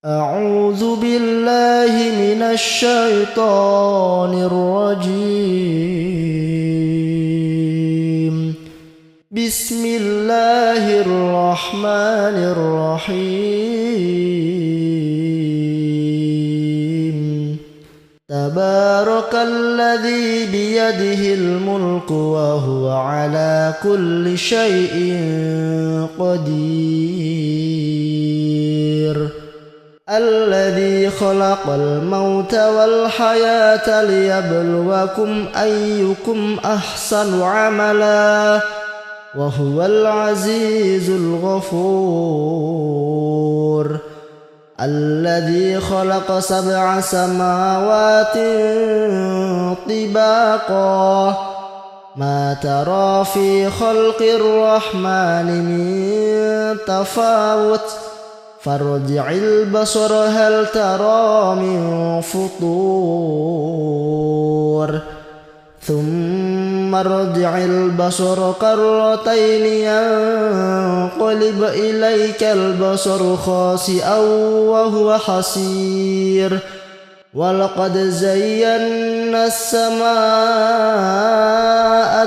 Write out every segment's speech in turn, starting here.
أعوذ بالله من الشيطان الرجيم. بسم الله الرحمن الرحيم. تبارك الذي بيده الملك وهو على كل شيء قدير. الذي خلق الموت والحياة ليبلوكم أيكم أحسن عملا وهو العزيز الغفور. الذي خلق 7 سماوات طباقا ما ترى في خلق الرحمن من تفاوت فارجع البصر هل ترى من فطور ثم ارجع البصر كرتين ينقلب إليك البصر خاسئا وهو حسير. ولقد زينا السماء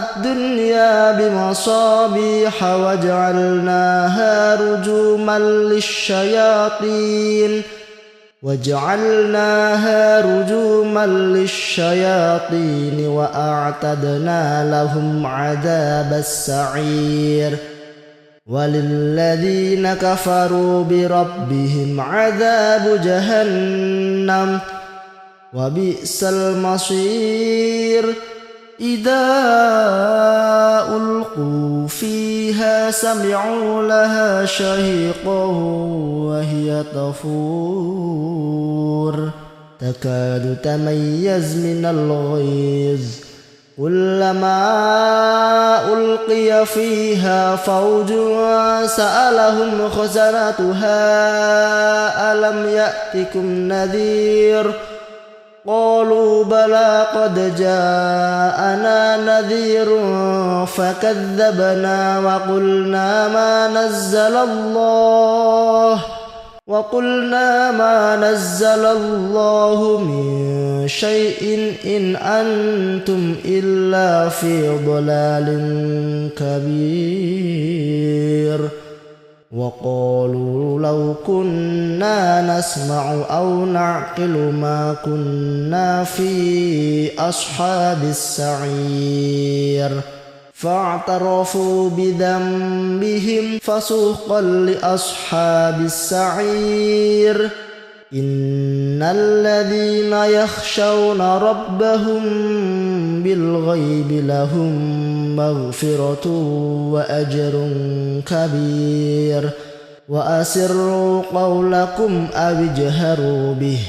الدنيا بمصابيح وجعلناها رجوما للشياطين وأعتدنا لهم عذاب السعير. وللذين كفروا بربهم عذاب جهنم وبئس المصير. إذا ألقوا فيها سمعوا لها شهيقا وهي تفور تكاد تميز من الغيظ كلما ألقي فيها فوج سألهم خزنتها ألم يأتكم نذير قالوا بلى قد جاءنا نذير فكذبنا وقلنا ما نزل الله من شيء إن أنتم إلا في ضلال كبير. وقالوا لو كنا نسمع أو نعقل ما كنا في أصحاب السعير. فاعترفوا بذنبهم فسحقا لأصحاب السعير. إن الذين يخشون ربهم بالغيب لهم مغفرة وأجر كبير. وأسروا قولكم أو اجهروا به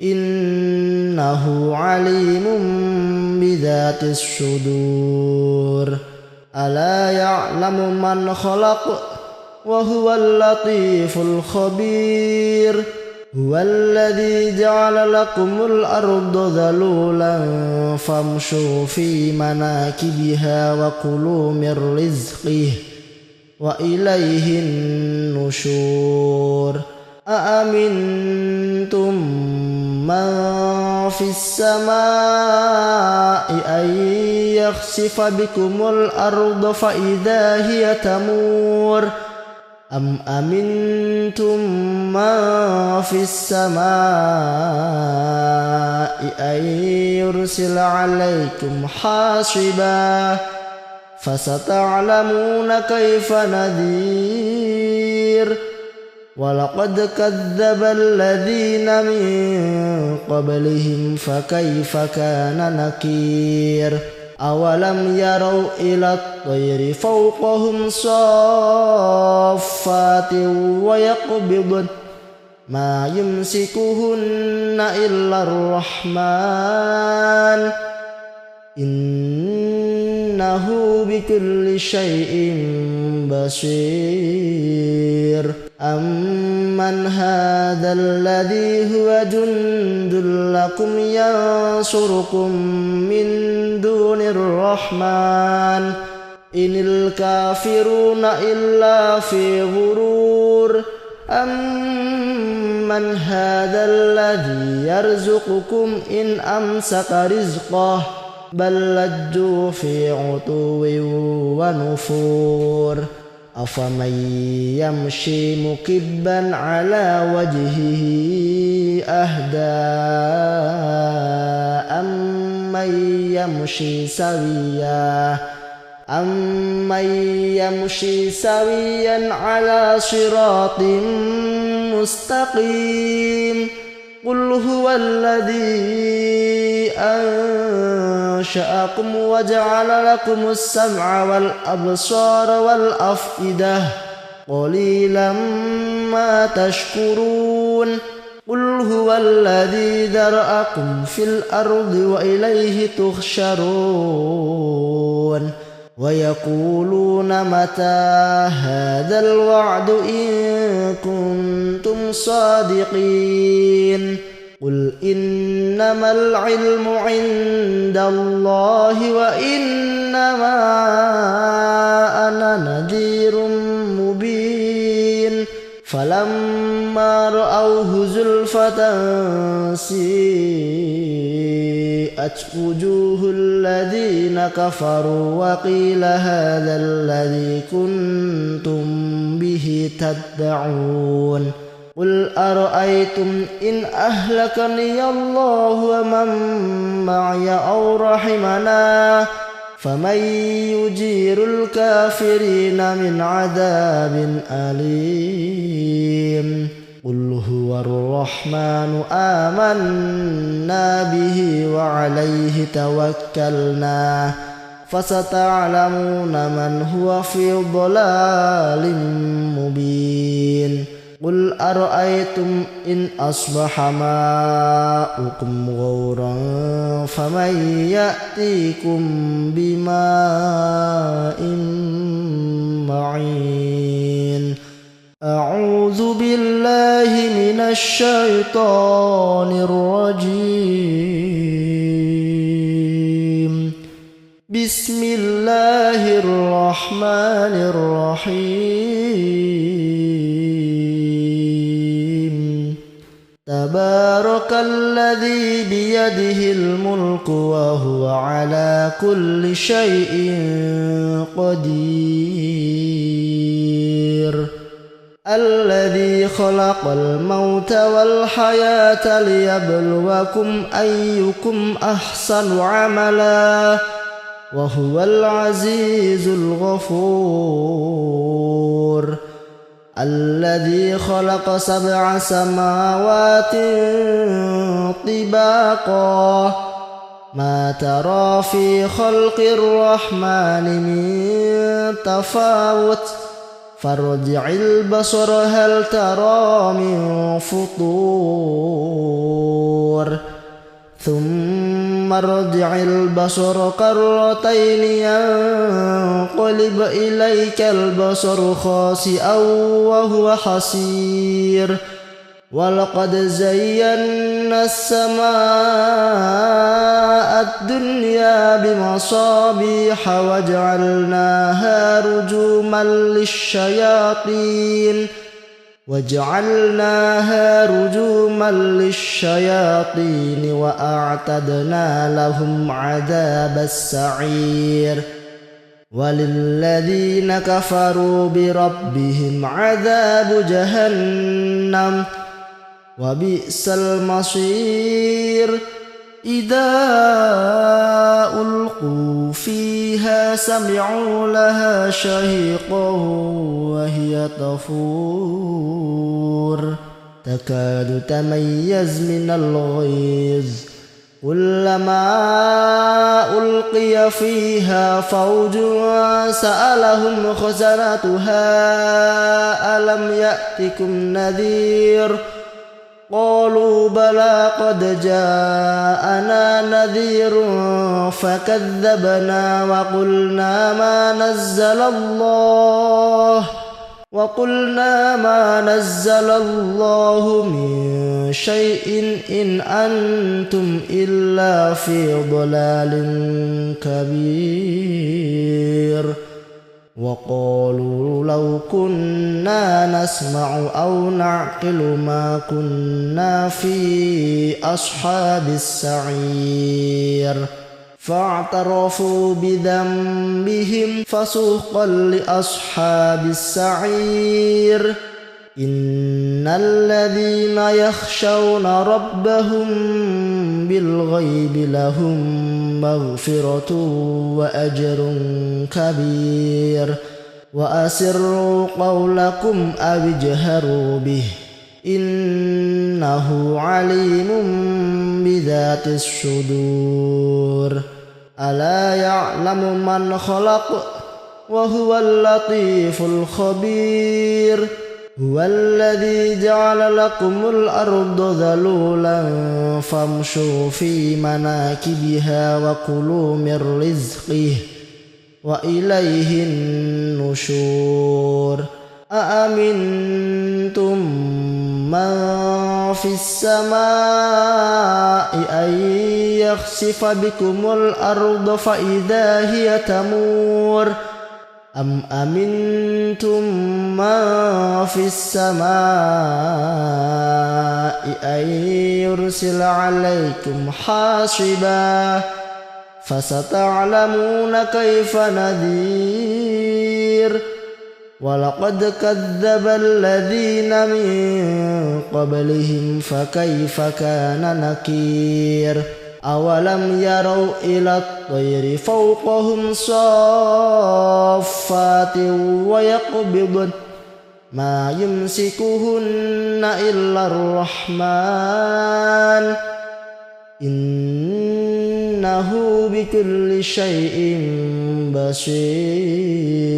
إنه عليم بذات الصدور. ألا يعلم من خلق وهو اللطيف الخبير. هو الذي جعل لكم الأرض ذلولا فامشوا في مناكبها وكلوا من رزقه وإليه النشور. أأمنتم من في السماء أن يخسف بكم الأرض فإذا هي تمور أم أمنتم من في السماء أن يرسل عليكم حاصبا فستعلمون كيف نذير. ولقد كذب الذين من قبلهم فكيف كان نكير. أولم يروا إلى الطير فوقهم صافات ويقبضن ما يمسكهن إلا الرحمن إنه بكل شيء بصير. أمن هذا الذي هو جند لكم ينصركم من دون الرحمن إن الكافرون إلا في غرور أمن هذا الذي يرزقكم إن أمسك رزقه بل لجوا في عتو ونفور أفمن يمشي مكبا على وجهه أهدى أمن يمشي سويا على صراط مستقيم قل هو الذي أنشأكم وجعل لكم السمع والأبصار والأفئدة قليلا ما تشكرون قل هو الذي ذرأكم في الأرض وإليه تحشرون ويقولون متى هذا الوعد إن كنتم صادقين قل إنما العلم عند الله وإنما أنا نذير مبين فلما رأوه زلفة سيئت وجوه الذين كفروا وقيل هذا الذي كنتم به تدعون قل أرأيتم إن أهلكني الله ومن معي أو رحمنا فمن يجير الكافرين من عذاب أليم قل هو الرحمن آمنا به وعليه توكلنا فستعلمون من هو في ضلال مبين قل أرأيتم إن أصبح ماؤكم غورا فمن يأتيكم بماء معين أعوذ بالله من الشيطان الرجيم بسم الله الرحمن الرحيم تبارك الذي بيده الملك وهو على كل شيء قدير الذي خلق الموت والحياة ليبلوكم أيكم أحسن عملا وهو العزيز الغفور الذي خلق 7 سماوات طباقا ما ترى في خلق الرحمن من تفاوت فارجع البصر هل ترى من فطور ثم ارجع البصر كرتين ينقلب إليك البصر خاسئا وهو حسير ولقد زينا السماء الدنيا بمصابيح وجعلناها رجوما للشياطين وأعتدنا لهم عذاب السعير وللذين كفروا بربهم عذاب جهنم وبئس المصير إذا ألقوا فيها سمعوا لها شهيقا وهي تفور تكاد تميز من الغيظ كلما ألقي فيها فوج سألهم خزنتها ألم يأتكم نذير قالوا بلى قد جاءنا نذير فكذبنا وقلنا ما نزل الله من شيء إن أنتم إلا في ضلال كبير وقالوا لو كنا نسمع أو نعقل ما كنا في أصحاب السعير فاعترفوا بذنبهم فسوقا لأصحاب السعير إن الذين يخشون ربهم بالغيب لهم مغفرة وأجر كبير وأسروا قولكم أو اجهروا به إنه عليم بذات الصدور ألا يعلم من خلق وهو اللطيف الخبير هو الذي جعل لكم الأرض ذلولا فامشوا في مناكبها وكلوا من رزقه وإليه النشور أأمنتم من في السماء أن يخسف بكم الأرض فإذا هي تمور أم أمنتم من في السماء أن يرسل عليكم حاصبا فستعلمون كيف نذير ولقد كذب الذين من قبلهم فكيف كان نكير أولم يروا إلى الطير فوقهم صافات ويقبضن ما يمسكهن إلا الرحمن إنه بكل شيء بصير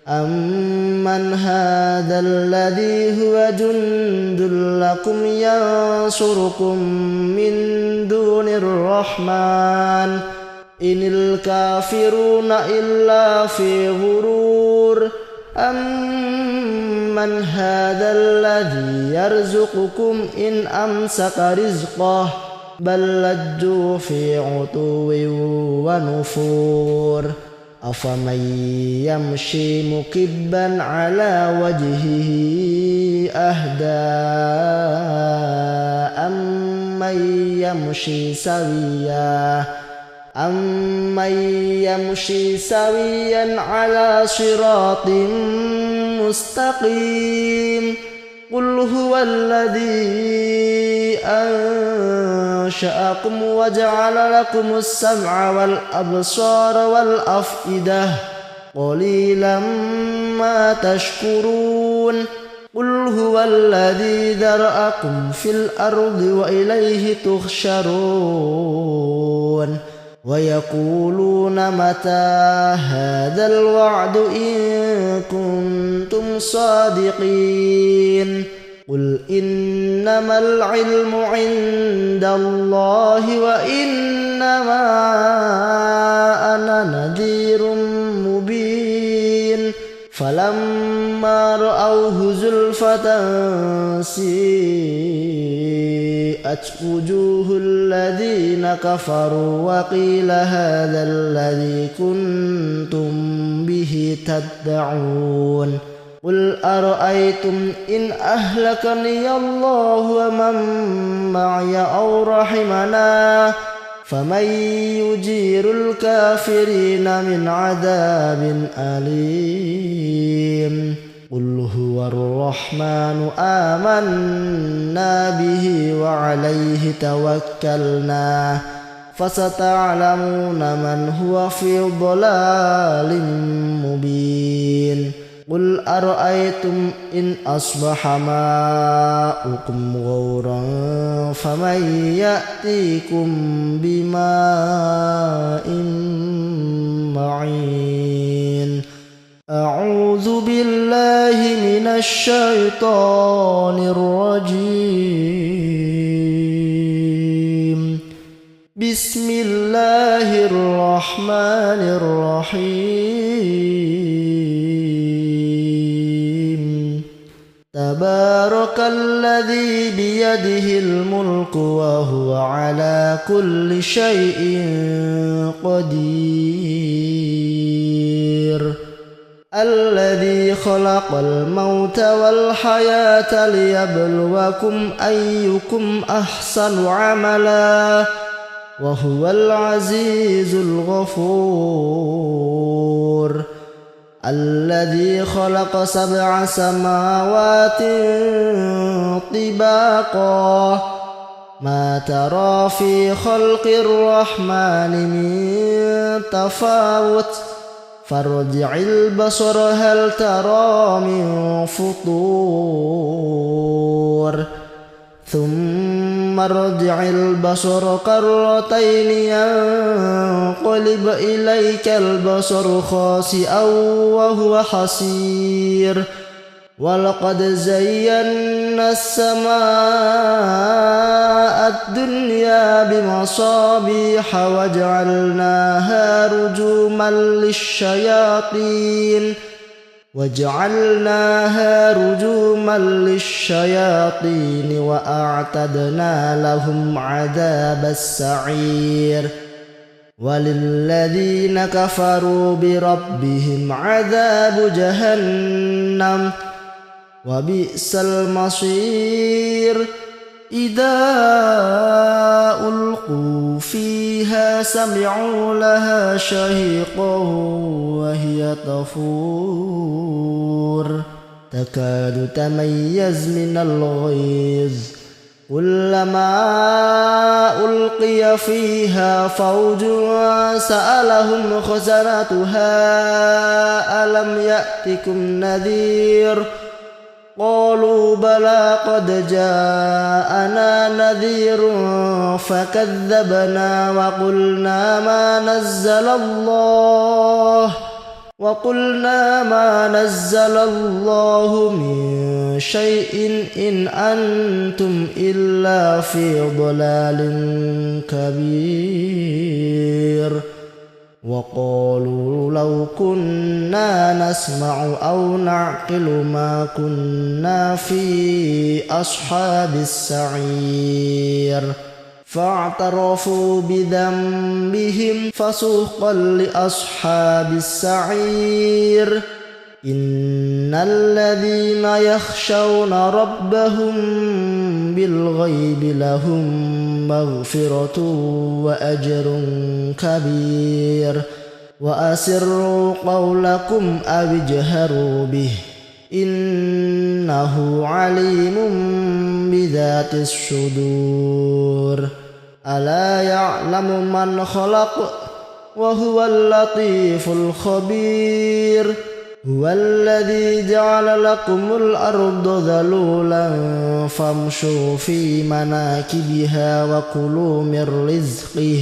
أمن هذا الذي هو جند لكم ينصركم من دون الرحمن إن الكافرون إلا في غرور أمن هذا الذي يرزقكم إن أمسك رزقه بل لجوا في عتو ونفور أفمن يمشي مكبا على وجهه أهدى أمن يمشي سويا على صراط مستقيم قل هو الذي أنشأكم وجعل لكم السمع والأبصار والأفئدة قليلا ما تشكرون قل هو الذي ذرأكم في الأرض وإليه تحشرون ويقولون متى هذا الوعد إن كنتم صادقين قل إنما العلم عند الله وإنما أنا نذير مبين فلما رأوه زلفة سيئت وجوه الذين كفروا وقيل هذا الذي كنتم به تدعون قل أرأيتم إن أهلكني الله ومن معي أو رحمنا فمن يجير الكافرين من عذاب أليم قل هو الرحمن آمنا به وعليه توكلنا فستعلمون من هو في ضلال مبين قل أرأيتم إن أصبح ماؤكم غورا فمن يأتيكم بماء معين أعوذ بالله من الشيطان الرجيم بسم الله الرحمن الرحيم تبارك الذي بيده الملك وهو على كل شيء قدير الذي خلق الموت والحياة ليبلوكم أيكم أحسن عملا وهو العزيز الغفور الذي خلق 7 سماوات طباقا ما ترى في خلق الرحمن من تفاوت فارجع البصر هل ترى من فطور ثم ارجع البصر كرتين ينقلب إليك البصر خاسئا وهو حسير ولقد زينا السماء الدنيا بمصابيح وجعلناها رجوما للشياطين وأعتدنا لهم عذاب السعير وللذين كفروا بربهم عذاب جهنم وبئس المصير إذا ألقوا فيها سمعوا لها شهيقا وهي تفور تكاد تميز من الغيظ كلما ألقي فيها فوج سألهم خزنتها ألم يأتكم نذير قالوا بلى قد جاءنا نذير فكذبنا وقلنا ما نزل الله من شيء إن أنتم إلا في ضلال كبير وقالوا لو كنا نسمع أو نعقل ما كنا في أصحاب السعير فاعترفوا بذنبهم فسحقا لأصحاب السعير إن الذين يخشون ربهم بالغيب لهم مغفرة وأجر كبير وأسروا قولكم أو اجهروا به إنه عليم بذات الصدور ألا يعلم من خلق وهو اللطيف الخبير هو الذي جعل لكم الأرض ذلولا فامشوا في مناكبها وكلوا من رزقه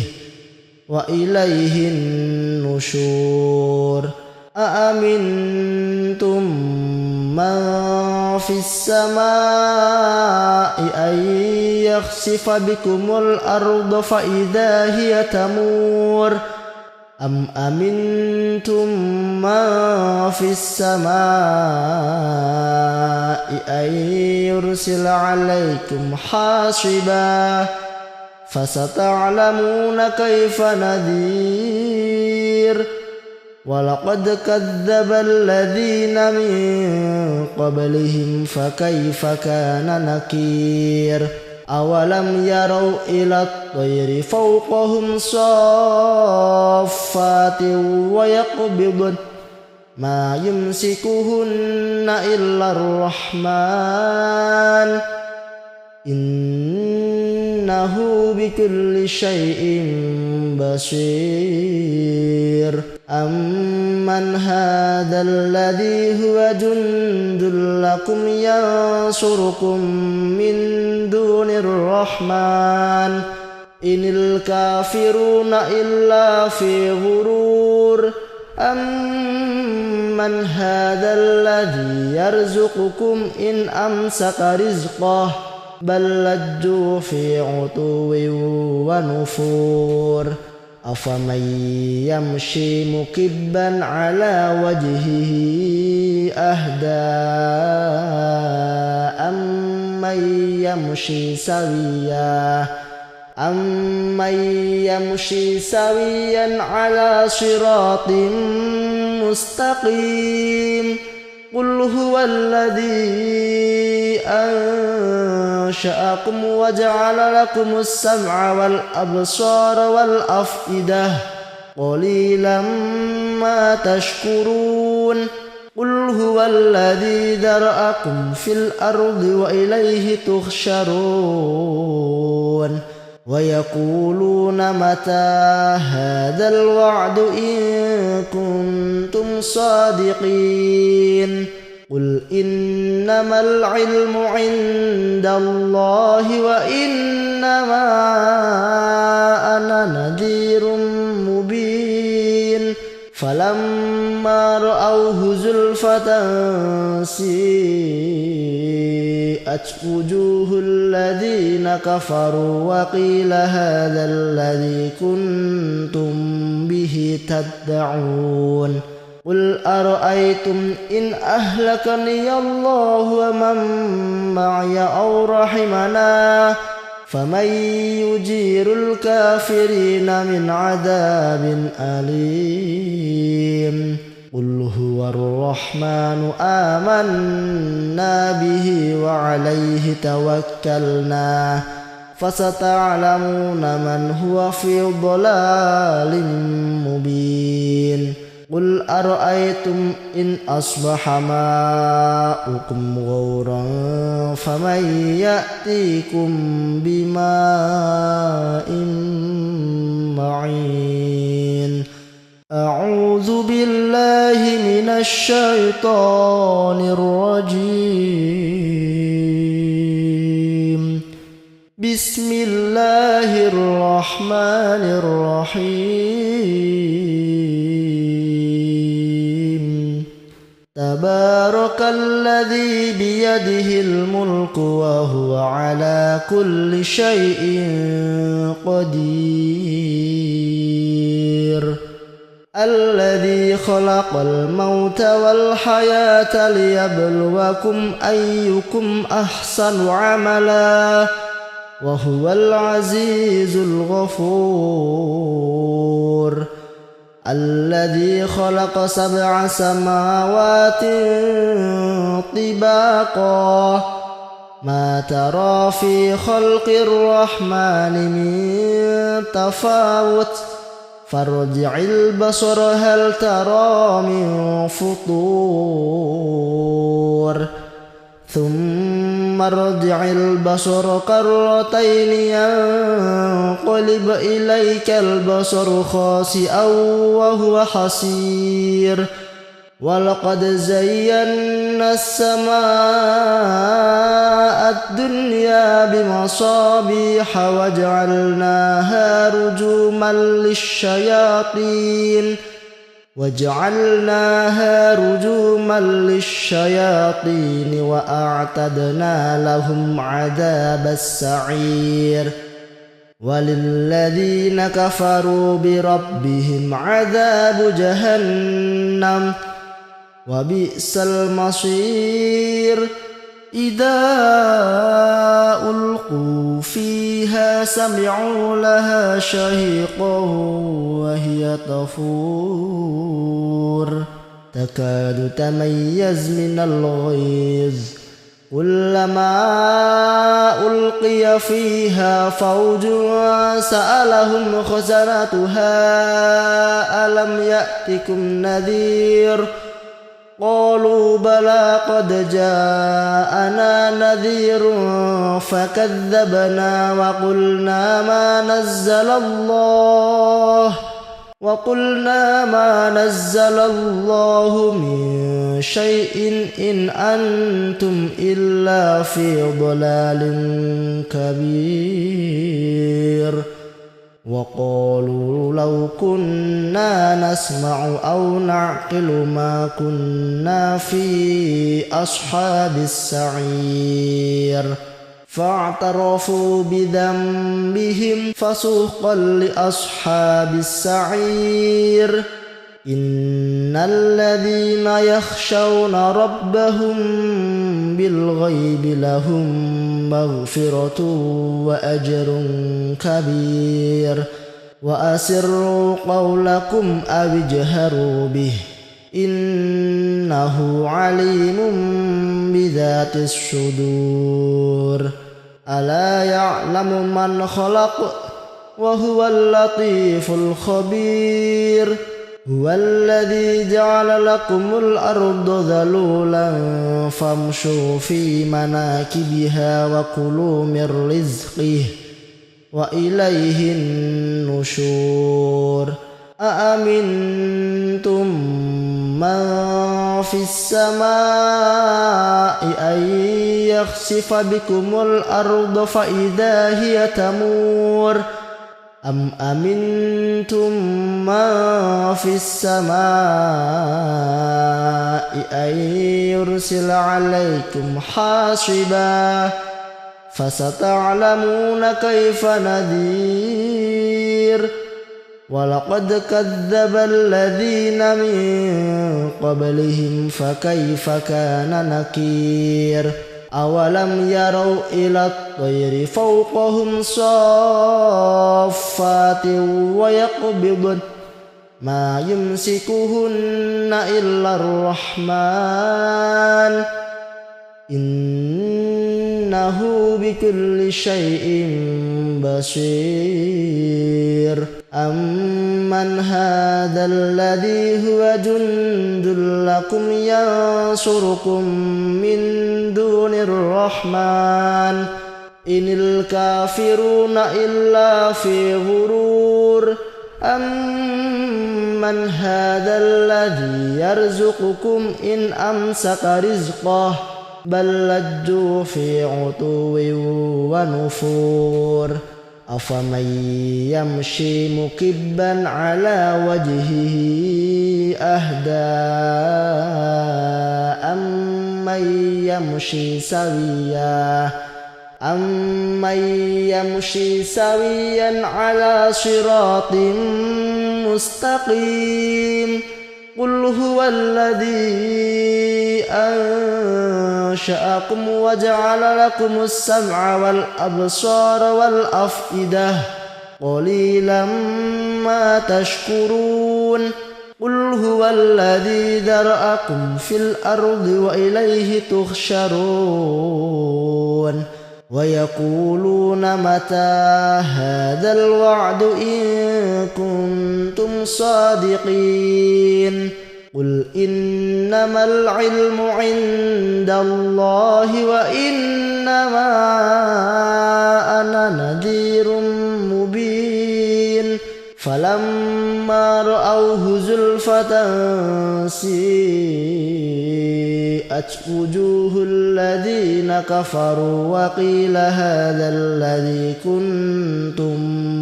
وإليه النشور أأمنتم من في السماء أن يخسف بكم الأرض فإذا هي تمور أم أمنتم من في السماء أن يرسل عليكم حاصبا فستعلمون كيف نذير ولقد كذب الذين من قبلهم فكيف كان نكير أولم يروا إلى الطير فوقهم صافات ويقبضن ما يمسكهن إلا الرحمن إنه بكل شيء بصير أمن هذا الذي هو جند لكم ينصركم من دون الرحمن إن الكافرون إلا في غرور أمن هذا الذي يرزقكم إن أمسك رزقه بل لجوا في عتو ونفور أفمن يمشي مكبا على وجهه أهدى أمن يمشي سويا على صراط مستقيم قل هو الذي أنشأكم وجعل لكم السمع والأبصار والأفئدة قليلا ما تشكرون قل هو الذي ذرأكم في الأرض وإليه تحشرون ويقولون متى هذا الوعد إن كنتم صادقين قل إنما العلم عند الله وإنما أنا نذير مبين فلما رأوه زلفة سيئت وجوه الذين كفروا وقيل هذا الذي كنتم به تدعون قل أرأيتم إن أهلكني الله ومن معي أو رحمنا فمن يجير الكافرين من عذاب أليم قل هو الرحمن آمنا به وعليه توكلنا فستعلمون من هو في ضلال مبين قل أرأيتم إن أصبح ماؤكم غورا فمن يأتيكم بماء معين أعوذ بالله من الشيطان الرجيم بسم الله الرحمن الرحيم تبارك الذي بيده الملك وهو على كل شيء قدير الذي خلق الموت والحياة ليبلوكم أيكم أحسن عملا وهو العزيز الغفور الذي خلق 7 سماوات طباقا ما ترى في خلق الرحمن من تفاوت فارجع البصر هل ترى من فطور ثم ارجع البصر كرتين ينقلب إليك البصر خاسئا وهو حسير ولقد زينا السماء الدنيا بمصابيح وجعلناها رجوما للشياطين وأعتدنا لهم عذاب السعير وللذين كفروا بربهم عذاب جهنم وبئس المصير إذا ألقوا فيها سمعوا لها شهيقا وهي تفور تكاد تميز من الغيظ كلما ألقي فيها فوج سألهم خزنتها ألم يأتكم نذير قالوا بلى قد جاءنا نذير فكذبنا وقلنا ما نزل الله من شيء إن أنتم إلا في ضلال كبير وقالوا لو كنا نسمع أو نعقل ما كنا في أصحاب السعير فاعترفوا بذنبهم فسحقا لأصحاب السعير إن الذين يخشون ربهم بالغيب لهم مغفرة وأجر كبير وأسروا قولكم أو اجهروا به إنه عليم بذات الصدور ألا يعلم من خلق وهو اللطيف الخبير هو الذي جعل لكم الأرض ذلولا فامشوا في مناكبها وكلوا من رزقه وإليه النشور أأمنتم من في السماء أن يخسف بكم الأرض فإذا هي تمور أم أمنتم من في السماء أن يرسل عليكم حاصبا فستعلمون كيف نذير ولقد كذب الذين من قبلهم فكيف كان نكير أولم يروا إلى الطير فوقهم صافات ويقبضن ما يمسكهن إلا الرحمن إنه بكل شيء بصير أمن هذا الذي هو جند لكم ينصركم من دون الرحمن إن الكافرون إلا في غرور أمن هذا الذي يرزقكم إن أمسك رزقه بل لجوا في عتو ونفور أفمن يمشي مكبا على وجهه أهدى أمن يمشي سويا على صراط مستقيم قل هو الذي أنشأكم وجعل لكم السمع والأبصار والأفئدة قليلا ما تشكرون قل هو الذي ذرأكم في الأرض وإليه تحشرون ويقولون متى هذا الوعد إن كنتم صادقين قل إنما العلم عند الله وإنما أنا نذير مبين فلما رأوه زلفة سيئت وجوه الذين كفروا وقيل هذا الذي كنتم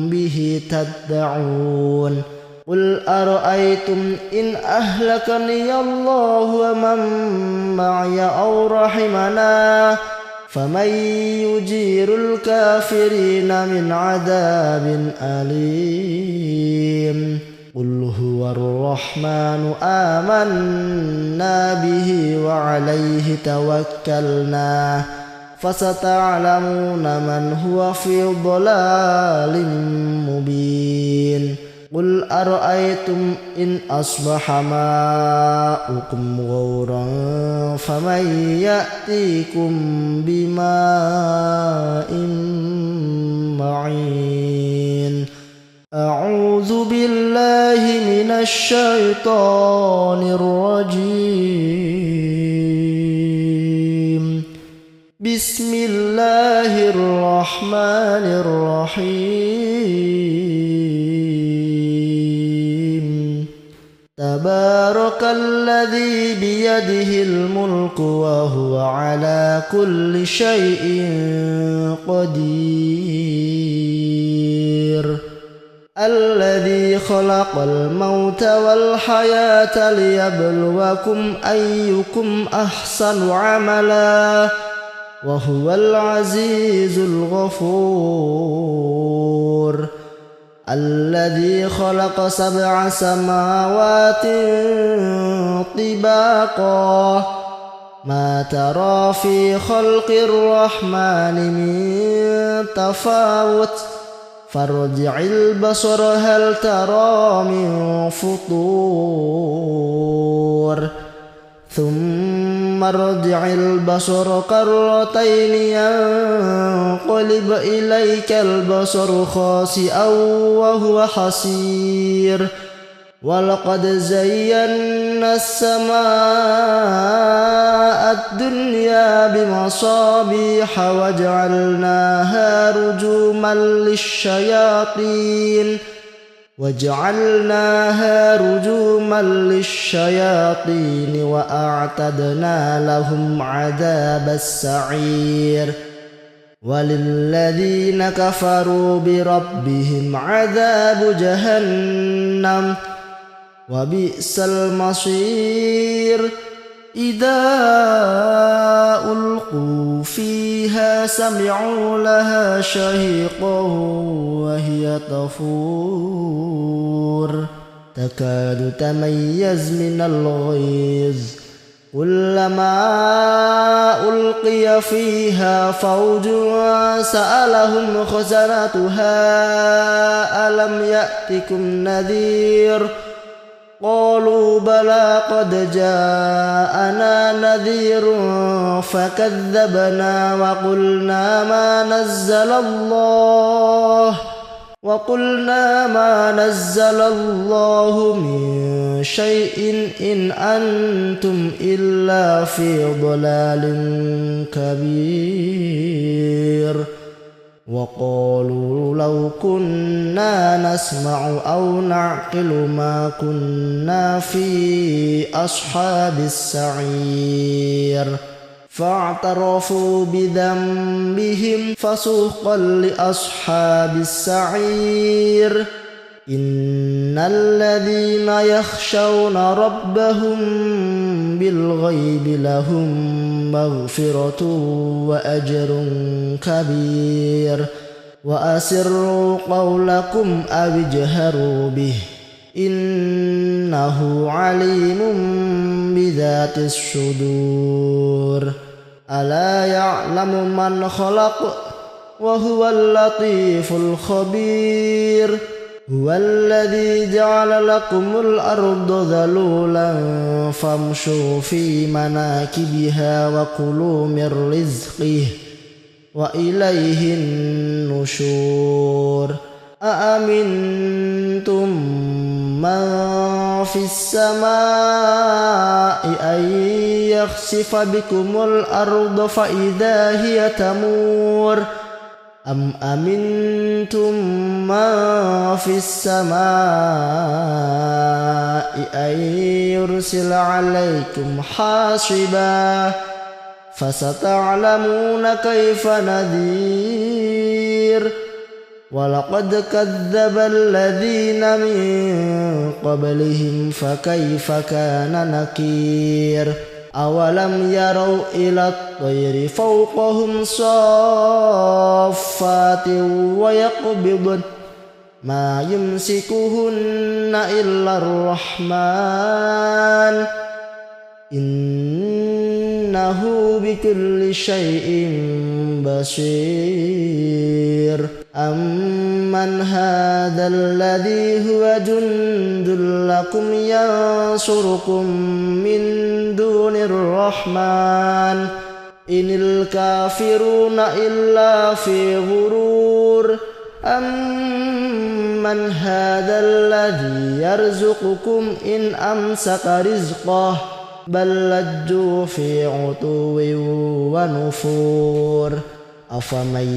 به تدعون قل أرأيتم إن أهلكني الله ومن معي أو رحمنا فمن يجير الكافرين من عذاب أليم قل هو الرحمن آمنا به وعليه توكلنا فستعلمون من هو في ضلال مبين قل أرأيتم إن أصبح ماؤكم غورا فمن يأتيكم بماء معين أعوذ بالله من الشيطان الرجيم بسم الله الرحمن الرحيم تبارك الذي بيده الملك وهو على كل شيء قدير الذي خلق الموت والحياة ليبلوكم أيكم أحسن عملا وهو العزيز الغفور الذي خلق 7 سماوات طباقا ما ترى في خلق الرحمن من تفاوت فارجع البصر هل ترى من فطور ثم ارجع البصر كرتين ينقلب إليك البصر خاسئا وهو حسير ولقد زينا السماء الدنيا بمصابيح وجعلناها رجوما للشياطين وأعتدنا لهم عذاب السعير وللذين كفروا بربهم عذاب جهنم وبئس المصير إذا ألقوا فيها سمعوا لها شهيقا وهي تفور تكاد تميز من الغيظ كلما ألقي فيها فوج سألهم خزنتها ألم يأتكم نذير قالوا بلى قد جاءنا نذير فكذبنا وقلنا ما نزل الله من شيء إن أنتم إلا في ضلال كبير وقالوا لو كنا نسمع أو نعقل ما كنا في أصحاب السعير فاعترفوا بذنبهم فسحقا لأصحاب السعير إن الذين يخشون ربهم بالغيب لهم مغفرة وأجر كبير وأسروا قولكم أو اجهروا به إنه عليم بذات الصدور ألا يعلم من خلق وهو اللطيف الخبير هو الذي جعل لكم الأرض ذلولا فامشوا في مناكبها وكلوا من رزقه وإليه النشور أأمنتم من في السماء أن يخسف بكم الأرض فإذا هي تمور أم أمنتم من في السماء أن يرسل عليكم حاصبا فستعلمون كيف نذير ولقد كذب الذين من قبلهم فكيف كان نكير أولم يروا إلى الطير فوقهم صافات ويقبضن ما يمسكهن إلا الرحمن إنه بكل شيء بصير أمن هذا الذي هو جند لكم ينصركم من دون الرحمن إن الكافرون إلا في غرور أمن هذا الذي يرزقكم إن أمسك رزقه بل لجوا في عتو ونفور أفمن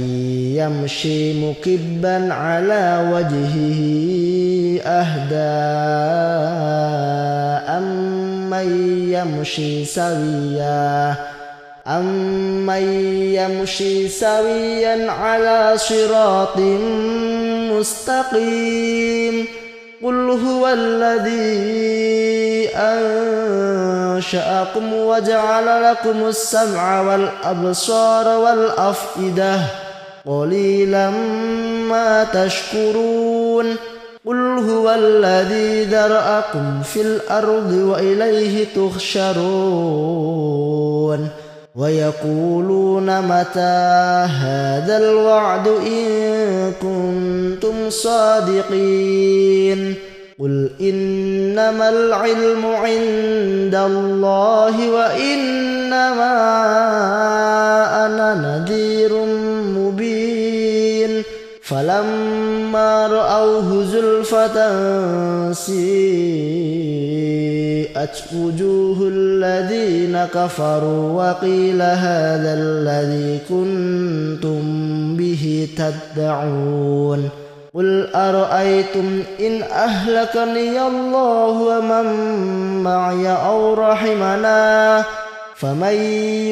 يمشي مكبا على وجهه أهدى أمن يمشي سويا على صراط مستقيم قل هو الذي أنشأكم وجعل لكم السمع والأبصار والأفئدة قليلا ما تشكرون قل هو الذي ذرأكم في الأرض وإليه تحشرون ويقولون متى هذا الوعد إن كنتم صادقين قل إنما العلم عند الله وإنما أنا نذير مبين فلما رأوه زلفة سيئت وجوه الذين كفروا وقيل هذا الذي كنتم به تدعون قل أرأيتم إن أهلكني الله ومن معي أو رحمنا فمن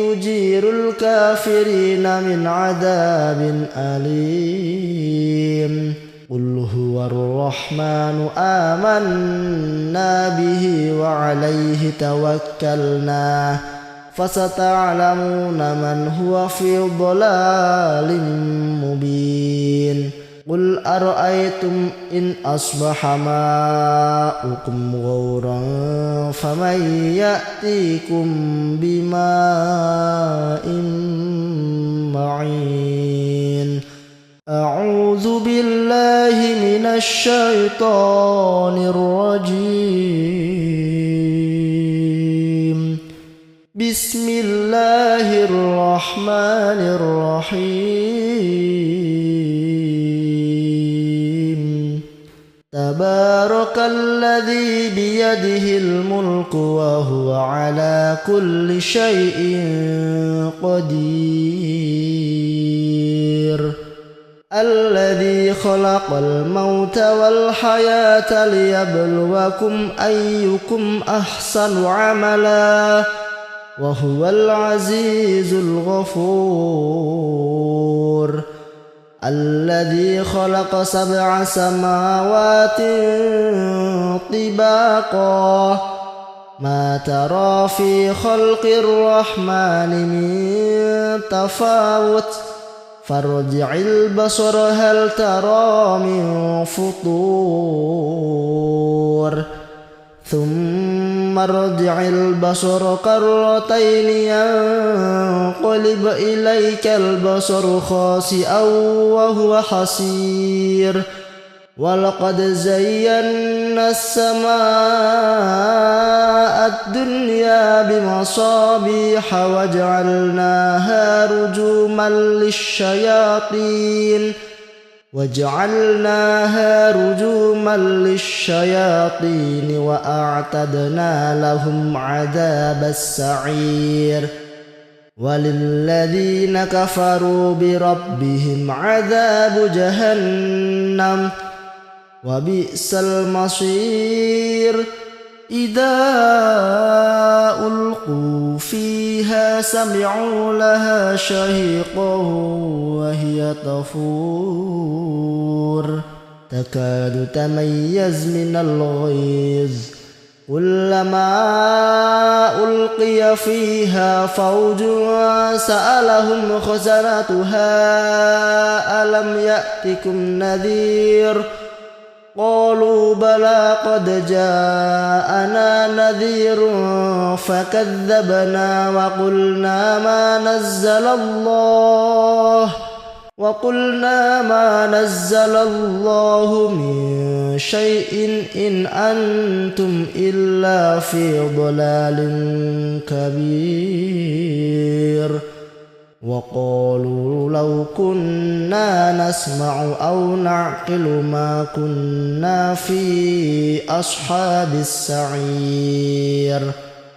يجير الكافرين من عذاب أليم قل هو الرحمن آمنا به وعليه توكلنا فستعلمون من هو في ضلال مبين قل أرأيتم إن أصبح ماؤكم غورا فمن يأتيكم بماء معين أعوذ بالله من الشيطان الرجيم بسم الله الرحمن الرحيم تبارك الذي بيده الملك وهو على كل شيء قدير الذي خلق الموت والحياة ليبلوكم أيكم أحسن عملا وهو العزيز الغفور الذي خلق 7 سماوات طباقا ما ترى في خلق الرحمن من تفاوت فارجع البصر هل ترى من فطور ثم ارجع البصر كرتين ينقلب إليك البصر خاسئا وهو حسير ولقد زينا السماء الدنيا بمصابيح وجعلناها رجوما للشياطين وأعتدنا لهم عذاب السعير وللذين كفروا بربهم عذاب جهنم وبئس المصير إذا ألقوا فيها سمعوا لها شهيقا وهي تفور تكاد تميز من الغيظ كلما ألقي فيها فوج سألهم خزنتها ألم يأتكم نذير قالوا بلى قد جاءنا نذير فكذبنا وقلنا ما نزل الله من شيء إن أنتم إلا في ضلال كبير وقالوا لو كنا نسمع أو نعقل ما كنا في أصحاب السعير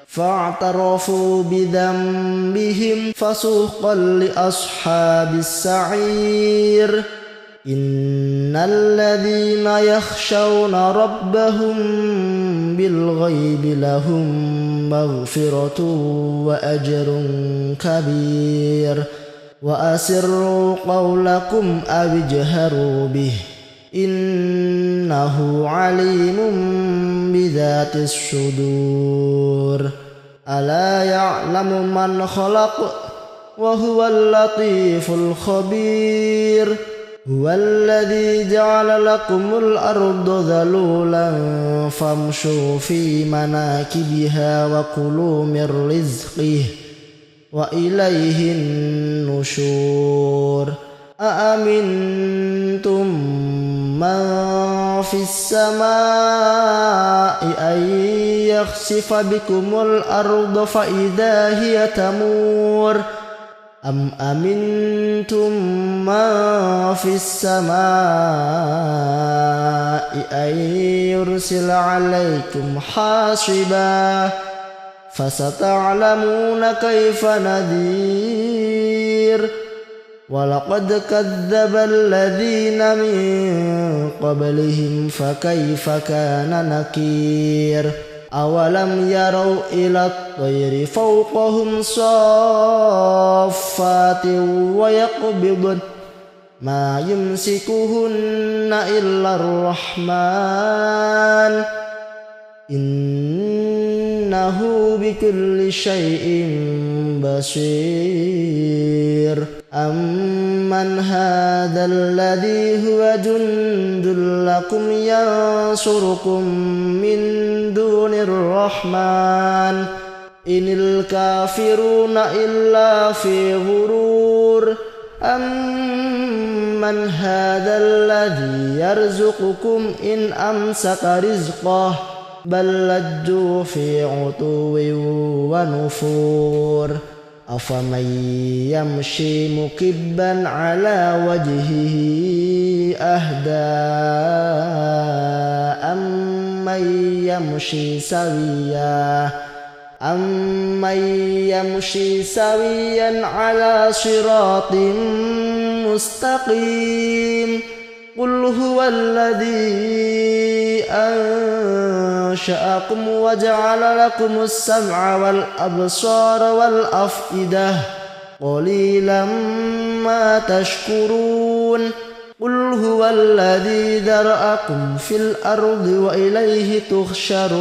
فاعترفوا بذنبهم فسحقا لأصحاب السعير إن الذين يخشون ربهم بالغيب لهم مغفرة وأجر كبير وأسروا قولكم أو اجهروا به إنه عليم بذات الصدور ألا يعلم من خلق وهو اللطيف الخبير هو الذي جعل لكم الأرض ذلولا فامشوا في مناكبها وكلوا من رزقه وإليه النشور أأمنتم من في السماء أن يخسف بكم الأرض فإذا هي تمور أم أمنتم من في السماء أن يرسل عليكم حاصبا فستعلمون كيف نذير ولقد كذب الذين من قبلهم فكيف كان نكير أولم يروا إلى الطير فوقهم صافات ويقبضن ما يمسكهن إلا الرحمن إنه بكل شيء بصير أمن هذا الذي هو جند لكم ينصركم من دون الرحمن إن الكافرون إلا في غرور أمن هذا الذي يرزقكم إن أمسك رزقه بل لجوا في عتو ونفور أفمن يمشي مكبا على وجهه أهدى أمن يمشي سويا على صراط مستقيم قل هو الذي أنشأكم وجعل لكم السمع والأبصار والأفئدة قليلا ما تشكرون قل هو الذي ذرأكم في الأرض وإليه تحشرون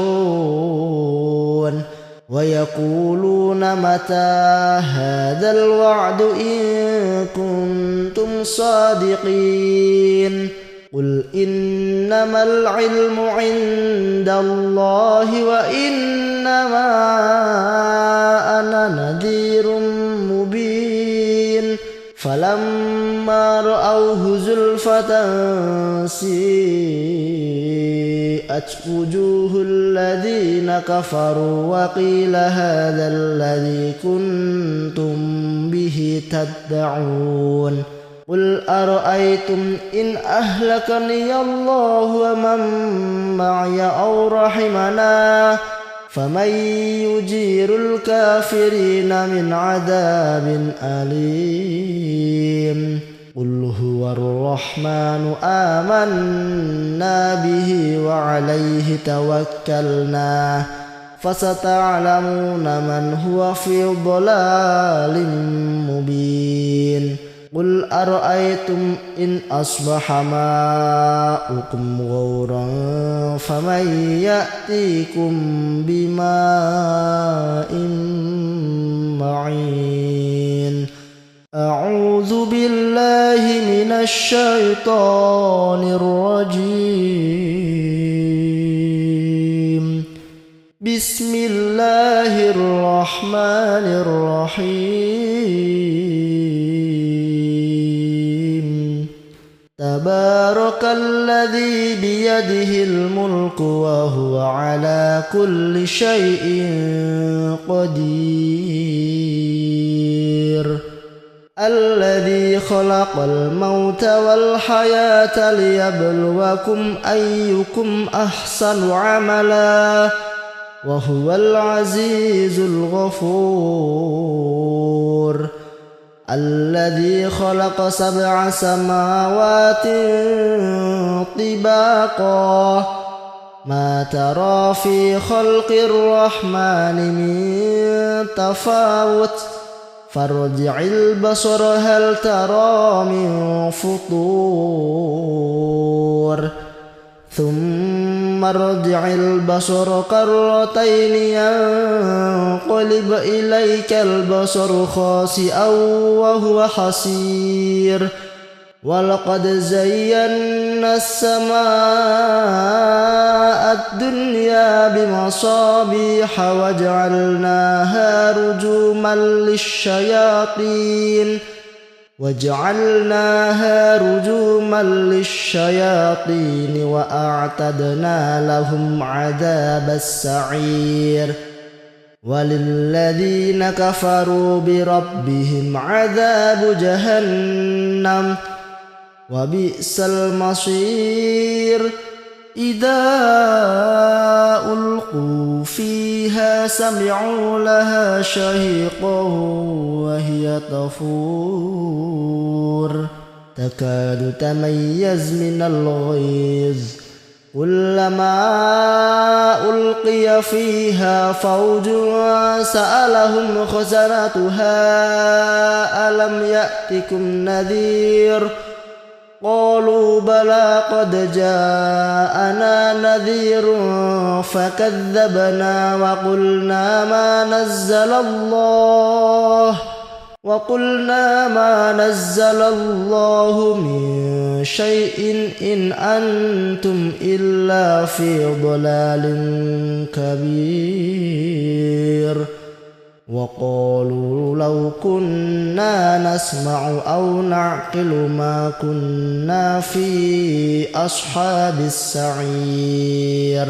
ويقولون متى هذا الوعد إن كنتم صادقين قل إنما العلم عند الله وإنما أنا نذير مبين فلما رأوه زلفة سيئت وجوه الذين كفروا وقيل هذا الذي كنتم به تدعون قل أرأيتم إن أهلكني الله ومن معي أو رحمنا فمن يجير الكافرين من عذاب أليم قل هو الرحمن آمنا به وعليه توكلنا فستعلمون من هو في ضلال مبين قل أرأيتم إن أصبح ماؤكم غورا فمن يأتيكم بماء معين أعوذ بالله من الشيطان الرجيم بسم الله الرحمن الرحيم تبارك الذي بيده الملك وهو على كل شيء قدير الذي خلق الموت والحياة ليبلوكم أيكم أحسن عملا وهو العزيز الغفور الذي خلق 7 سماوات طباقا ما ترى في خلق الرحمن من تفاوت فارجع البصر هل ترى من فطور ثم ارجع البصر كرتين ينقلب إليك البصر خاسئا وهو حسير ولقد زينا السماء الدنيا بمصابيح وجعلناها رجوما للشياطين وجعلناها رجوما للشياطين وأعتدنا لهم عذاب السعير وللذين كفروا بربهم عذاب جهنم وبئس المصير إذا ألقوا فيها سمعوا لها شهيقا وهي تفور تكاد تميز من الغيظ كلما ألقي فيها فوج سألهم خزنتها ألم يأتكم نذير قالوا بلى قد جاءنا نذير فكذبنا وقلنا ما نزل الله من شيء إن أنتم إلا في ضلال كبير وقالوا لو كنا نسمع أو نعقل ما كنا في أصحاب السعير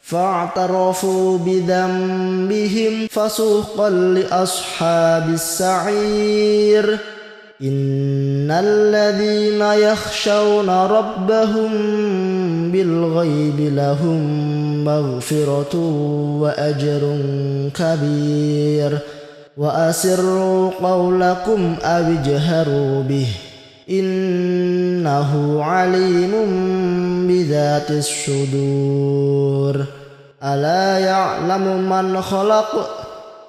فاعترفوا بذنبهم فسوقا لأصحاب السعير إن الذين يخشون ربهم بالغيب لهم مغفرة وأجر كبير وأسروا قولكم أو اجهروا به إنه عليم بذات الصدور ألا يعلم من خلق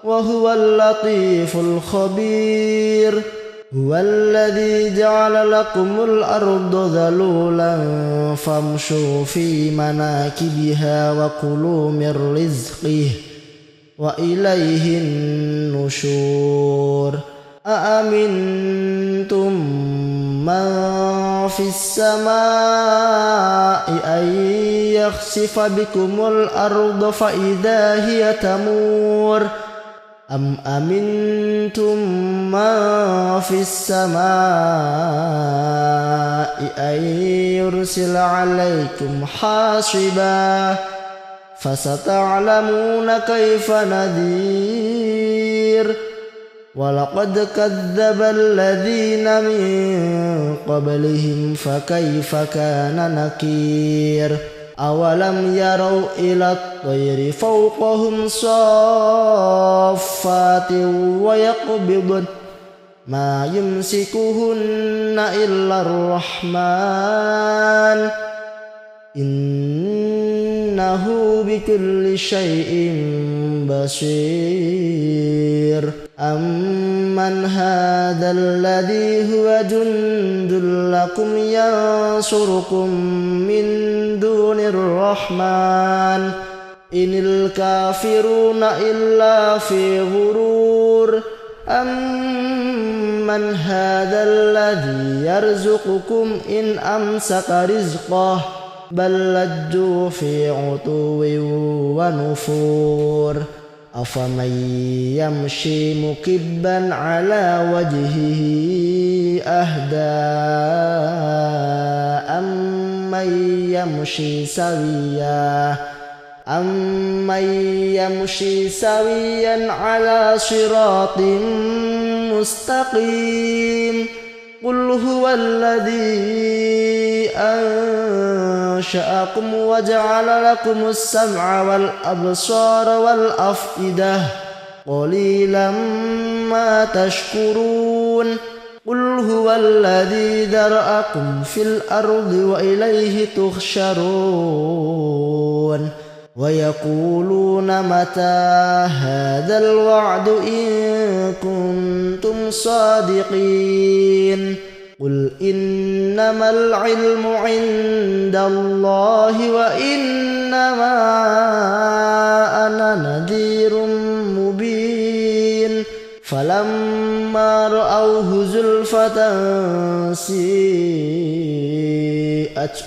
وهو اللطيف الخبير هو الذي جعل لكم الأرض ذلولا فامشوا في مناكبها وكلوا من رزقه وإليه النشور أأمنتم من في السماء أن يخسف بكم الأرض فإذا هي تمور أم أمنتم من في السماء أن يرسل عليكم حاصبا فستعلمون كيف نذير ولقد كذب الذين من قبلهم فكيف كان نكير أولم يروا إلى الطير فوقهم صافات ويقبضن ما يمسكهن إلا الرحمن إنه بكل شيء بصير أمن هذا الذي هو جند لكم ينصركم من دون الرحمن إن الكافرون إلا في غرور أمن هذا الذي يرزقكم إن أمسك رزقه بل لجوا في عتو ونفور أفمن يمشي مكبا على وجهه أهدى أمن يمشي سويا على صراط مستقيم قل هو الذي أنشأكم وجعل لكم السمع والأبصار والأفئدة قليلا ما تشكرون قل هو الذي ذرأكم في الأرض وإليه تحشرون ويقولون متى هذا الوعد إن كنتم صادقين قل إنما العلم عند الله وإنما أنا نذير مبين فلما رأوه زلفة سيئت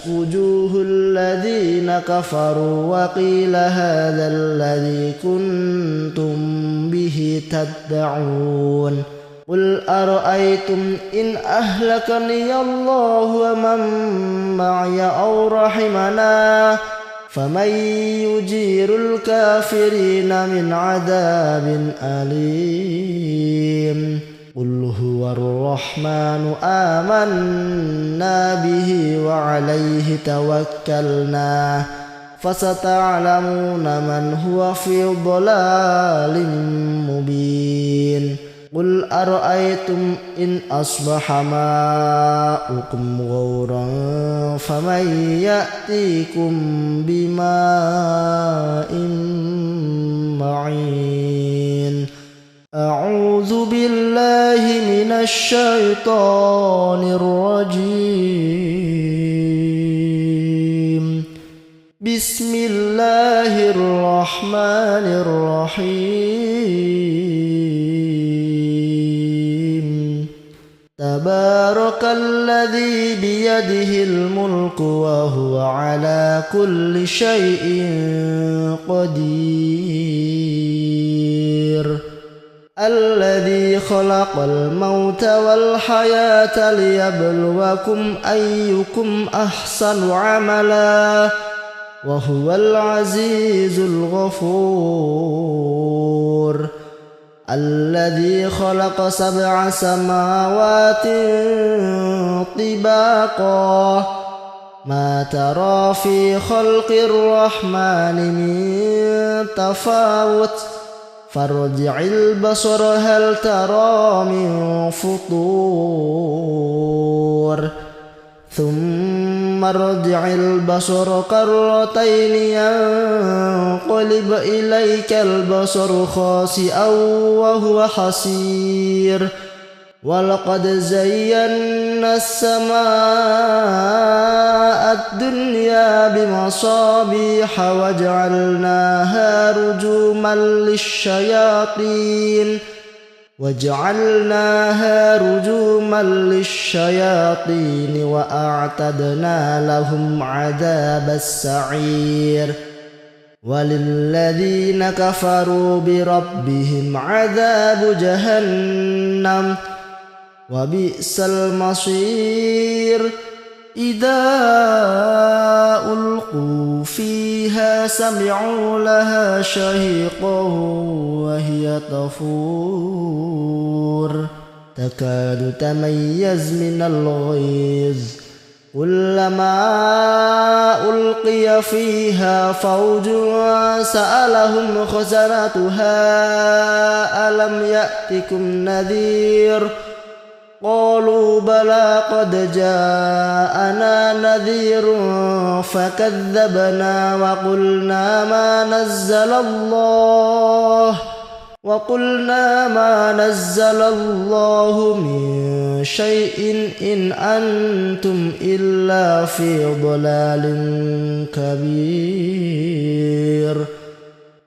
وجوه الذين كفروا وقيل هذا الذي كنتم به تدعون قل أرأيتم إن أهلكني الله ومن معي أو رحمنا فمن يجير الكافرين من عذاب أليم قل هو الرحمن آمنا به وعليه توكلنا فستعلمون من هو في ضلال مبين قل أرأيتم إن أصبح ماؤكم غورا فمن يأتيكم بماء معين أعوذ بالله من الشيطان الرجيم بسم الله الرحمن الرحيم تبارك الذي بيده الملك وهو على كل شيء قدير الذي خلق الموت والحياة ليبلوكم أيكم أحسن عملا وهو العزيز الغفور الذي خلق 7 سماوات طباقا ما ترى في خلق الرحمن من تفاوت فارجع البصر هل ترى من فطور ثم ارجع البصر كرتين ينقلب إليك البصر خاسئا وهو حسير ولقد زينا السماء الدنيا بمصابيح وجعلناها رجوما للشياطين وأعتدنا لهم عذاب السعير وللذين كفروا بربهم عذاب جهنم وبئس المصير إذا ألقوا فيها سمعوا لها شهيقا وهي تفور تكاد تميز من الغيظ كلما ألقي فيها فوج سألهم خزنتها ألم يأتكم نذير قالوا بلى قد جاءنا نذير فكذبنا وقلنا ما نزل الله من شيء إن أنتم إلا في ضلال كبير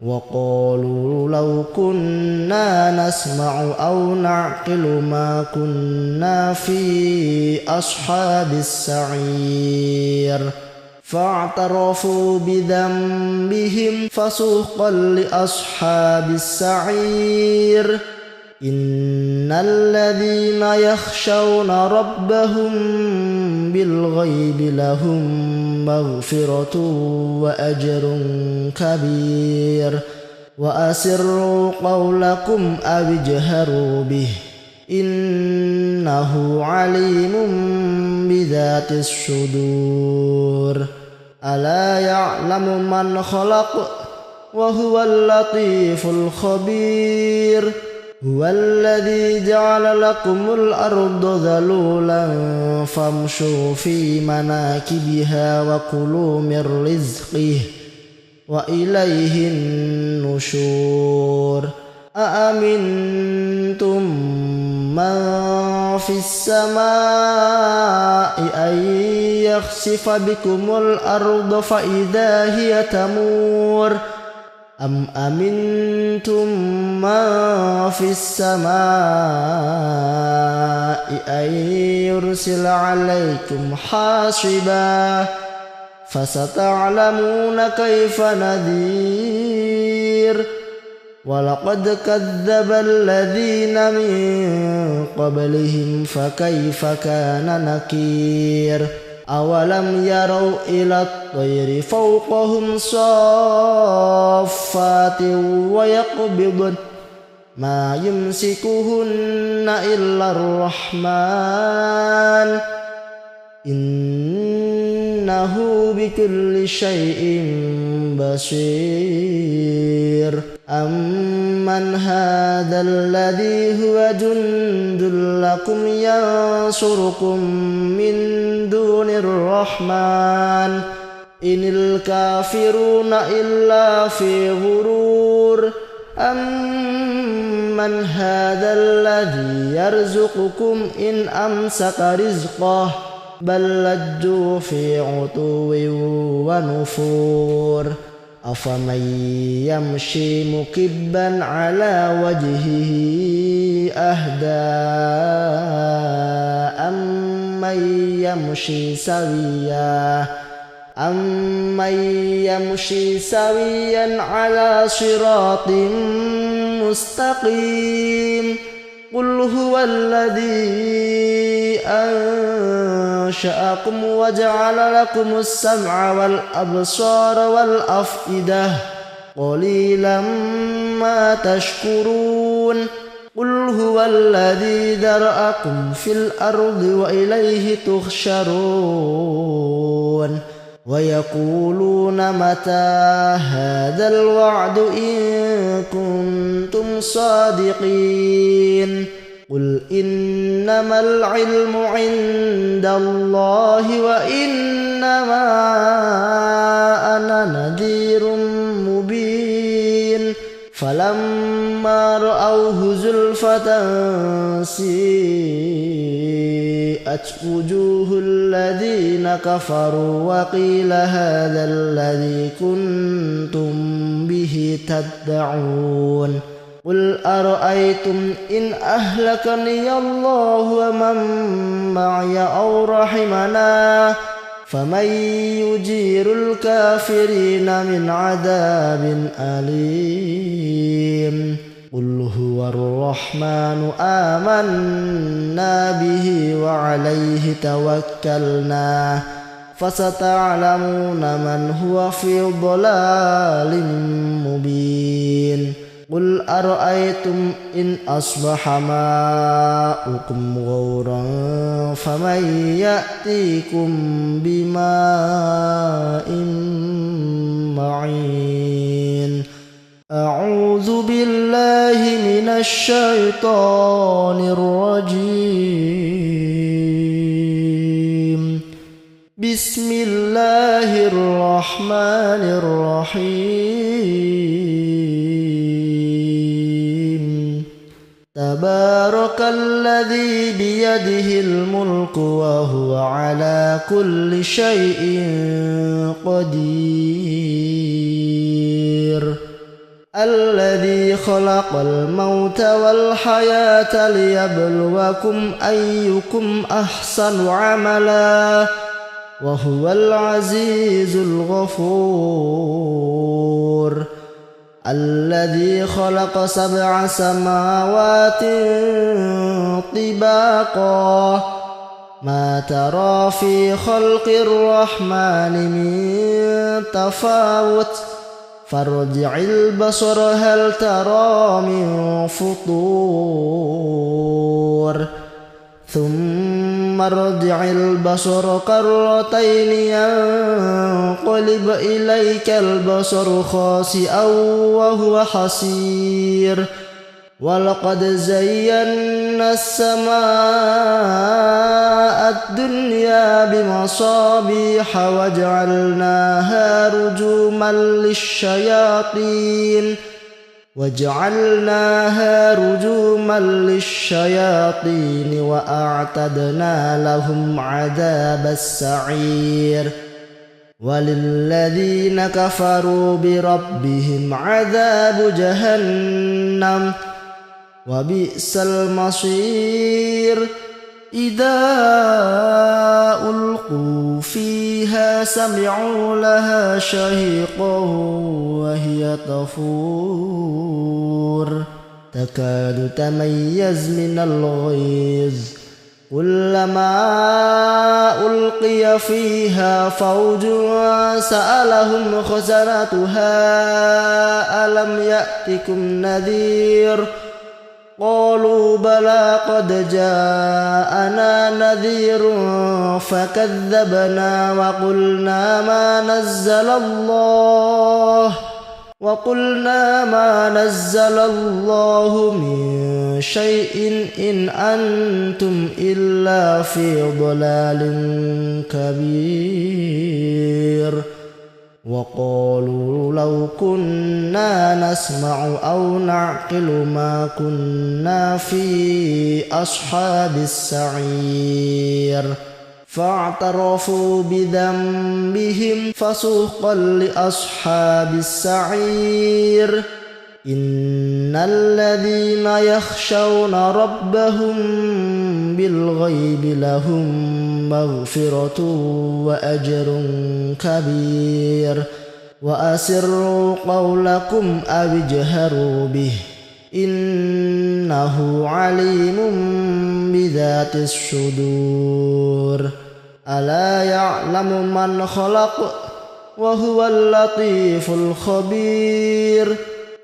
وقالوا لو كنا نسمع أو نعقل ما كنا في أصحاب السعير فاعترفوا بذنبهم فسحقا لأصحاب السعير إن الذين يخشون ربهم بالغيب لهم مغفرة وأجر كبير وأسروا قولكم أو اجهروا به إنه عليم بذات الصدور ألا يعلم من خلق وهو اللطيف الخبير هو الذي جعل لكم الأرض ذلولا فامشوا في مناكبها وكلوا من رزقه وإليه النشور أأمنتم من في السماء أن يخسف بكم الأرض فإذا هي تمور أم أمنتم من في السماء أن يرسل عليكم حاصبا فستعلمون كيف نذير ولقد كذب الذين من قبلهم فكيف كان نكير أولم يروا إلى الطير فوقهم صافات ويقبضن ما يمسكهن إلا الرحمن إنه بكل شيء بصير أمن هذا الذي هو جند لكم ينصركم من دون الرحمن إن الكافرون إلا في غرور أمن هذا الذي يرزقكم إن أمسك رزقه بل لجوا في عتو ونفور أفمن يمشي مكبا على وجهه أهدى أمن يمشي سويا على صراط مستقيم قل هو الذي أنشأكم وجعل لكم السمع والأبصار والأفئدة قليلا ما تشكرون قل هو الذي ذرأكم في الأرض وإليه تحشرون ويقولون متى هذا الوعد إن كنتم صادقين قل إنما العلم عند الله وإنما أنا نذير مبين فلما رأوه زلفة سيئت وجوه الذين كفروا وقيل هذا الذي كنتم به تدعون قل أرأيتم إن أهلكني الله ومن معي أو رحمنا فمن يجير الكافرين من عذاب أليم قل هو الرحمن آمنا به وعليه توكلنا فستعلمون من هو في ضلال مبين قل أرأيتم إن أصبح ماؤكم غورا فمن يأتيكم بماء معين أعوذ بالله من الشيطان الرجيم بسم الله الرحمن الرحيم تبارك الذي بيده الملك وهو على كل شيء قدير الذي خلق الموت والحياة ليبلوكم أيكم أحسن عملا وهو العزيز الغفور الذي خلق 7 سماوات طباقا ما ترى في خلق الرحمن من تفاوت فارجع البصر هل ترى من فطور ثم ارجع البصر كرتين ينقلب إليك البصر خاسئا وهو حسير ولقد زينا السماء الدنيا بمصابيح وجعلناها رجوما للشياطين وأعتدنا لهم عذاب السعير وللذين كفروا بربهم عذاب جهنم وبئس المصير إذا ألقوا فيها سمعوا لها شهيقا وهي تفور تكاد تميز من الغيظ كلما ألقي فيها فوج سألهم خزنتها ألم يأتكم نذير قالوا بلى قد جاءنا نذير فكذبنا وقلنا ما نزل الله من شيء إن أنتم إلا في ضلال كبير وقالوا لو كنا نسمع أو نعقل ما كنا في أصحاب السعير فاعترفوا بذنبهم فسحقا لأصحاب السعير إن الذين يخشون ربهم بالغيب لهم مغفرة وأجر كبير وأسروا قولكم أو اجهروا به إنه عليم بذات الصدور ألا يعلم من خلق وهو اللطيف الخبير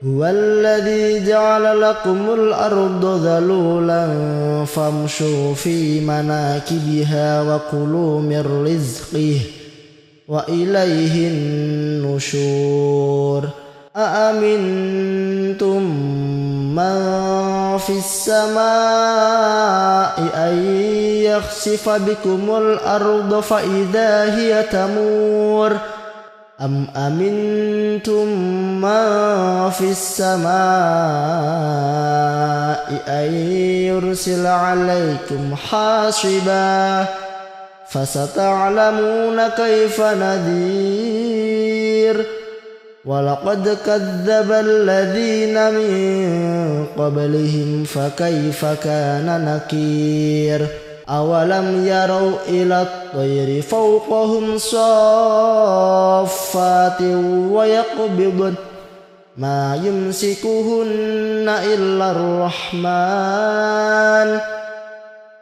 هو الذي جعل لكم الأرض ذلولا فامشوا في مناكبها وكلوا من رزقه وإليه النشور أأمنتم من في السماء أن يخسف بكم الأرض فإذا هي تمور أم أمنتم من في السماء أن يرسل عليكم حاصبا فستعلمون كيف نذير ولقد كذب الذين من قبلهم فكيف كان نكير أولم يروا إلى الطير فوقهم صافات ويقبضن ما يمسكهن إلا الرحمن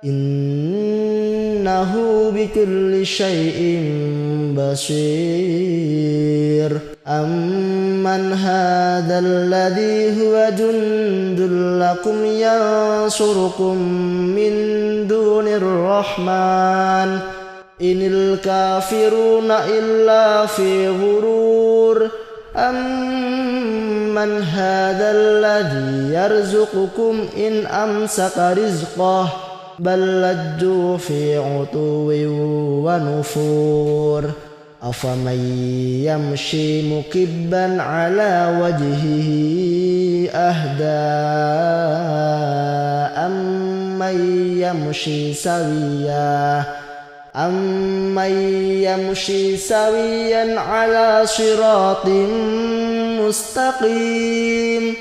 إنه بكل شيء بصير أمن هذا الذي هو جند لكم ينصركم من دون الرحمن إن الكافرون إلا في غرور أمن هذا الذي يرزقكم إن أمسك رزقه بل لجوا في عتو ونفور أفمن يمشي مكبا على وجهه أهدى أمن يمشي سويا على صراط مستقيم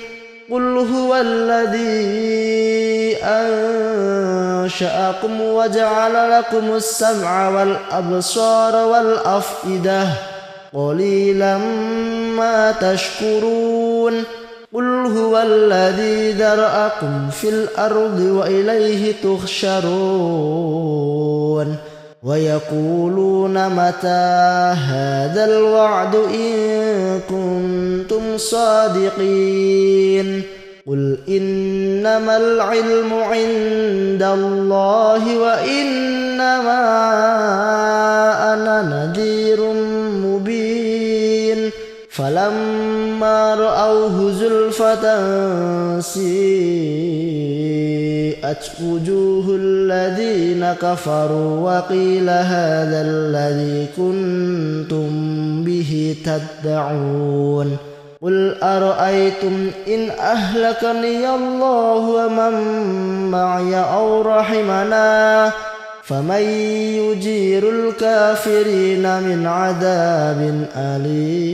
قل هو الذي أنشأكم وجعل لكم السمع والأبصار والأفئدة قليلا ما تشكرون قل هو الذي ذرأكم في الأرض وإليه تحشرون ويقولون متى هذا الوعد إن كنتم صادقين قل إنما العلم عند الله وإنما أنا نذير مبين فلما رأوه زلفة سيئت وجوه الذين كفروا وقيل هذا الذي كنتم به تدعون قل أرأيتم إن أهلكني الله ومن معي أو رحمنا فمن يجير الكافرين من عذاب أليم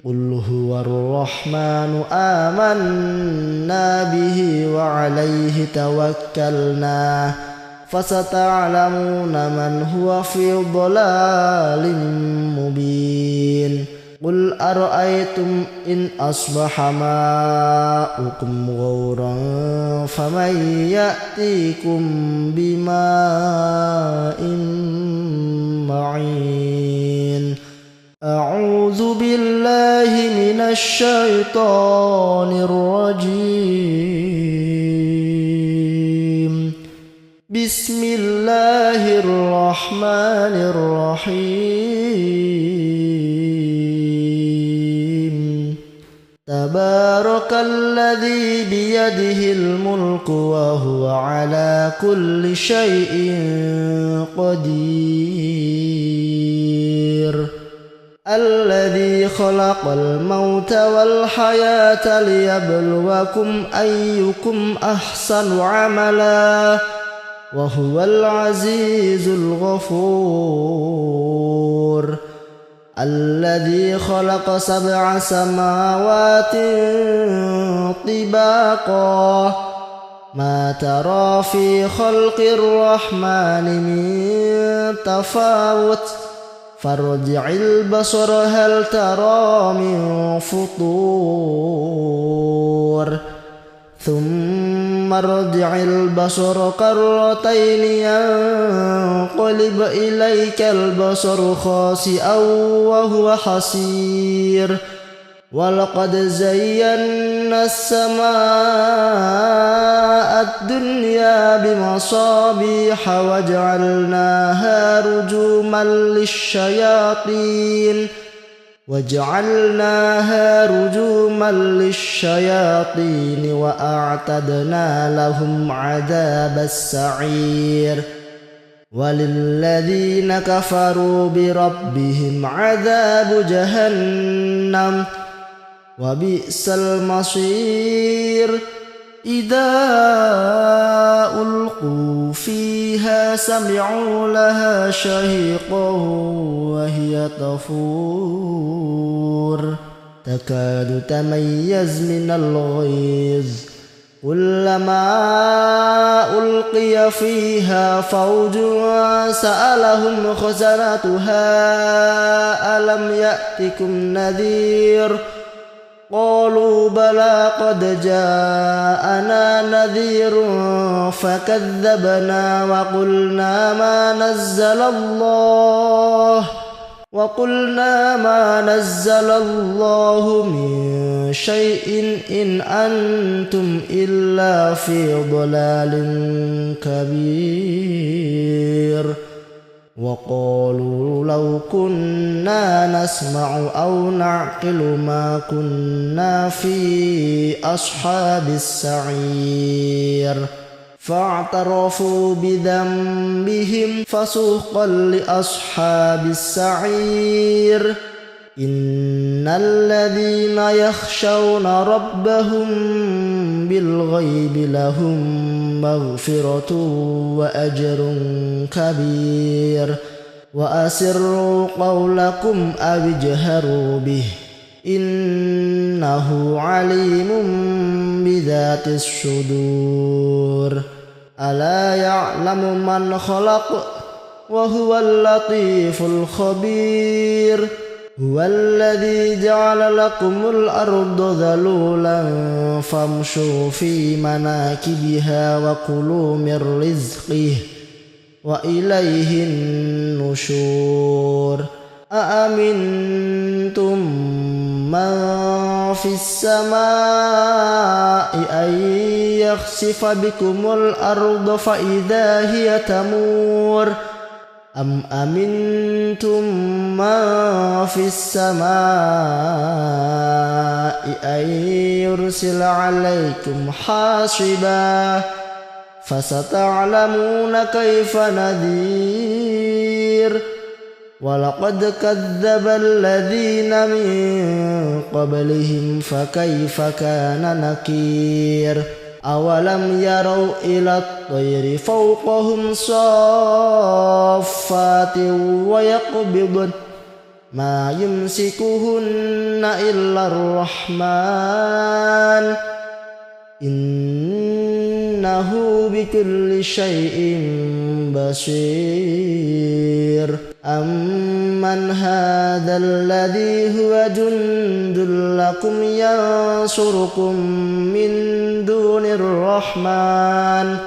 قل هو الرحمن آمنا به وعليه توكلنا فستعلمون من هو في ضلال مبين قل أرأيتم إن أصبح ماؤكم غورا فمن يأتيكم بماء معين أعوذ بالله من الشيطان الرجيم بسم الله الرحمن الرحيم تبارك الذي بيده الملك وهو على كل شيء قدير الذي خلق الموت والحياة ليبلوكم أيكم أحسن عملا وهو العزيز الغفور الذي خلق 7 سماوات طباقا ما ترى في خلق الرحمن من تفاوت فارجع البصر هل ترى من فطور ثم ارجع البصر كرتين ينقلب إليك البصر خاسئا وهو حسير ولقد زينا السماء الدنيا بمصابيح وجعلناها رجوما للشياطين وأعتدنا لهم عذاب السعير وللذين كفروا بربهم عذاب جهنم وبئس المصير إذا ألقوا فيها سمعوا لها شهيقا وهي تفور تكاد تميز من الغيظ كلما ألقي فيها فوج سألهم خزنتها ألم يأتكم نذير قالوا بلى قد جاءنا نذير فكذبنا وقلنا ما نزل الله من شيء إن أنتم إلا في ضلال كبير وقالوا لو كنا نسمع أو نعقل ما كنا في أصحاب السعير فاعترفوا بذنبهم فسحقا لأصحاب السعير إن الذين يخشون ربهم بالغيب لهم مغفرة وأجر كبير وأسروا قولكم أو اجهروا به إنه عليم بذات الصدور ألا يعلم من خلق وهو اللطيف الخبير هو الذي جعل لكم الأرض ذلولا فامشوا في مناكبها وكلوا من رزقه وإليه النشور أأمنتم من في السماء أن يخسف بكم الأرض فإذا هي تمور أم أمنتم من في السماء أن يرسل عليكم حاصبا فستعلمون كيف نذير ولقد كذب الذين من قبلهم فكيف كان نكير أولم يروا إلى الطير فوقهم صافات ما يمسكهن إلا الرحمن إنه بكل شيء بصير أمن هذا الذي هو جند لكم ينصركم من دون الرحمن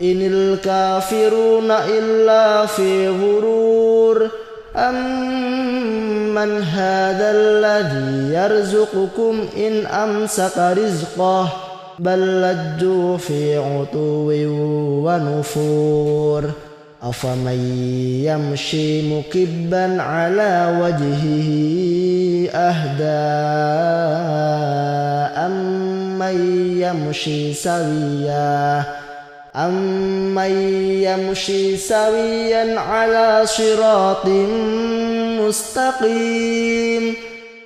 إن الكافرون إلا في غرور أمن هذا الذي يرزقكم إن أمسك رزقه بل لجوا في عتو ونفور أفمن يمشي مكبا على وجهه أهدى أمن يمشي سويا على صراط مستقيم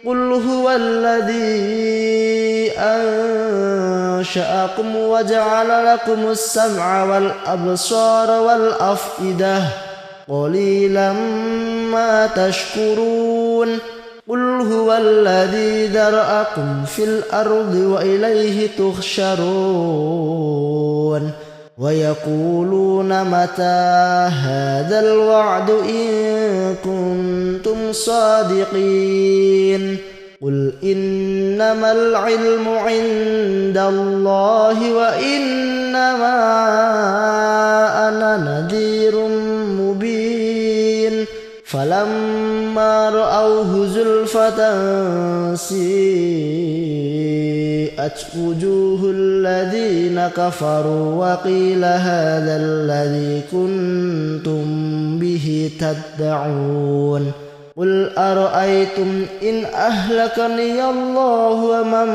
قل هو الذي أنشأكم وجعل لكم السمع والأبصار والأفئدة قليلا ما تشكرون قل هو الذي ذرأكم في الأرض وإليه تحشرون ويقولون متى هذا الوعد إن كنتم صادقين قل إنما العلم عند الله وإنما أنا نذير مبين فلما رأوه زلفة سيئت وجوه الذين كفروا وقيل هذا الذي كنتم به تدعون قل أرأيتم إن أهلكني الله ومن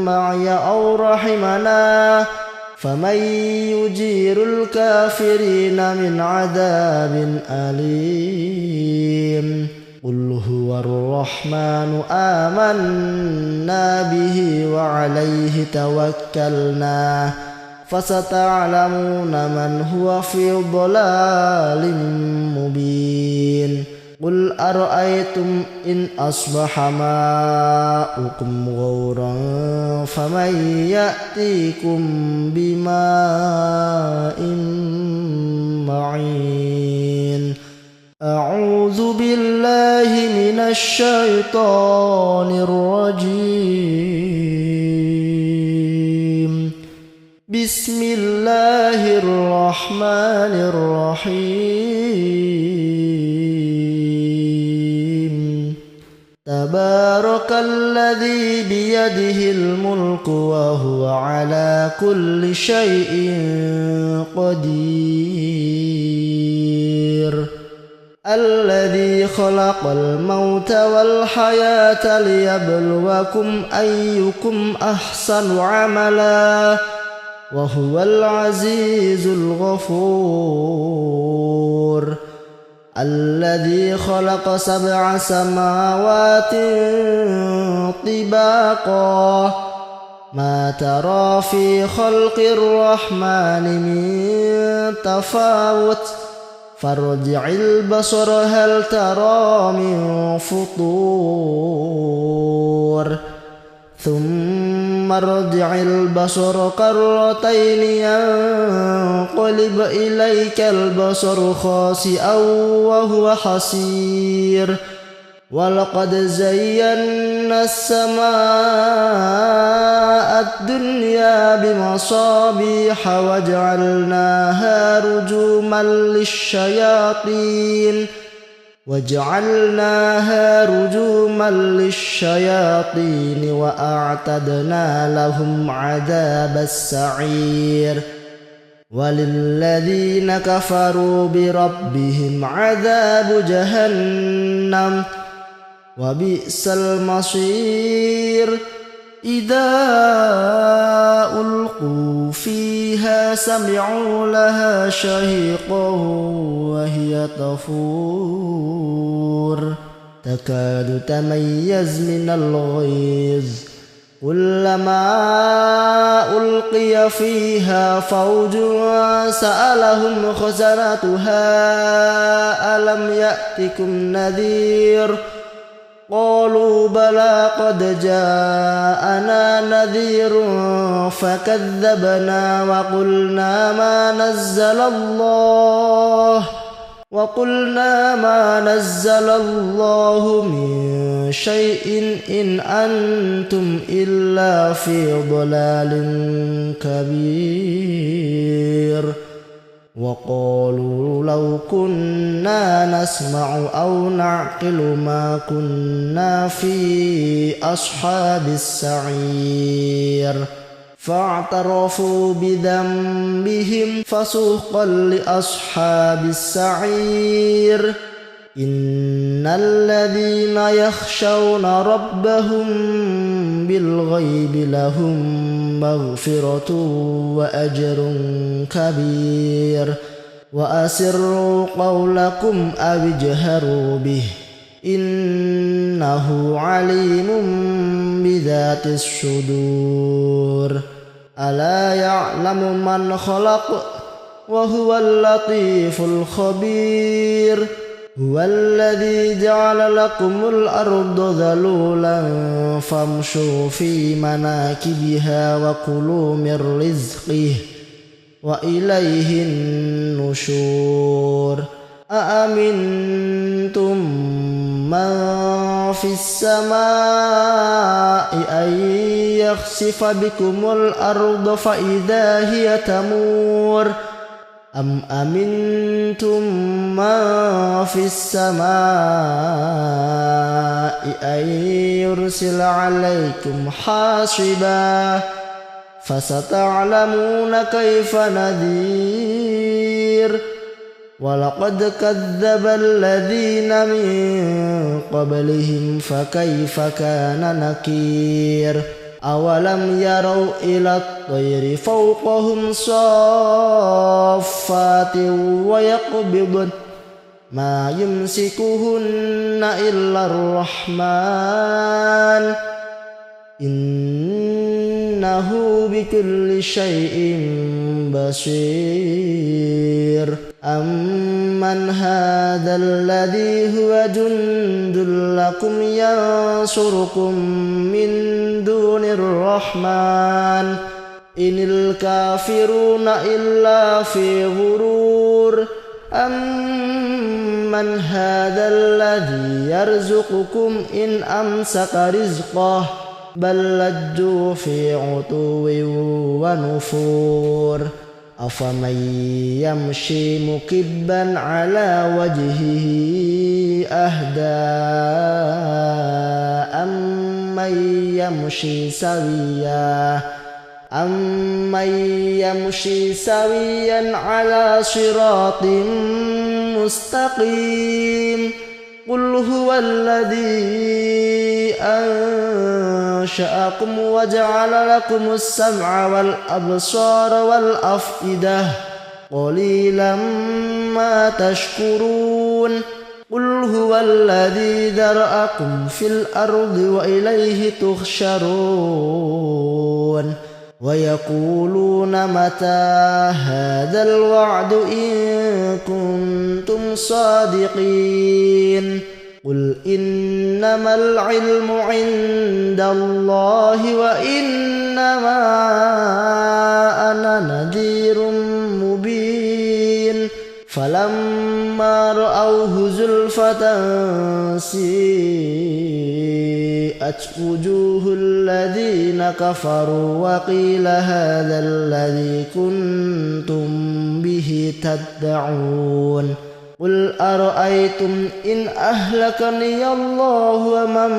معي أو رحمنا فمن يجير الكافرين من عذاب أليم قل هو الرحمن آمنا به وعليه توكلنا فستعلمون من هو في ضلال مبين قل أرأيتم إن أصبح ماؤكم غورا فمن يأتيكم بماء معين أعوذ بالله من الشيطان الرجيم بسم الله الرحمن الرحيم تبارك الذي بيده الملك وهو على كل شيء قدير الذي خلق الموت والحياة ليبلوكم أيكم أحسن عملا وهو العزيز الغفور الذي خلق 7 سماوات طباقا ما ترى في خلق الرحمن من تفاوت فارجع البصر هل ترى من فطور ثم ارجع البصر كرتين ينقلب إليك البصر خاسئا وهو حسير ولقد زينا السماء الدنيا بمصابيح وجعلناها رجوما للشياطين وأعتدنا لهم عذاب السعير وللذين كفروا بربهم عذاب جهنم وبئس المصير إذا ألقوا فيها سمعوا لها شهيقا وهي تفور تكاد تميز من الغيظ كلما ألقي فيها فوج سألهم خزنتها ألم يأتكم نذير قالوا بلى قد جاءنا نذير فكذبنا وقلنا ما نزل الله من شيء إن أنتم إلا في ضلال كبير وقالوا لو كنا نسمع أو نعقل ما كنا في أصحاب السعير فاعترفوا بذنبهم فسحقا لأصحاب السعير إن الذين يخشون ربهم بالغيب لهم مغفرة وأجر كبير وأسروا قولكم أو اجهروا به إنه عليم بذات الصدور ألا يعلم من خلق وهو اللطيف الخبير هو الذي جعل لكم الأرض ذلولا فامشوا في مناكبها وكلوا من رزقه وإليه النشور أأمنتم من في السماء أن يخسف بكم الأرض فإذا هي تمور أم أمنتم من في السماء أن يرسل عليكم حاصبا فستعلمون كيف نذير ولقد كذب الذين من قبلهم فكيف كان نكير أولم يروا إلى الطير فوقهم صافات ويقبضن ما يمسكهن إلا الرحمن إنه بكل شيء بصير أمن هذا الذي هو جند لكم ينصركم من دون الرحمن إن الكافرون إلا في غرور أمن هذا الذي يرزقكم إن أمسك رزقه بل لجوا في عتو ونفور أفمن يمشي مكبا على وجهه أهدى أمن يمشي سويا على صراط مستقيم قل هو الذي أنشأكم وجعل لكم السمع والأبصار والأفئدة قليلا ما تشكرون قل هو الذي ذرأكم في الأرض وإليه تحشرون ويقولون متى هذا الوعد إن كنتم صادقين قل إنما العلم عند الله وإنما أنا نذير مبين فلما رأوه زلفة سيئت وجوه الذين كفروا وقيل هذا الذي كنتم به تدعون قل أرأيتم إن أهلكني الله ومن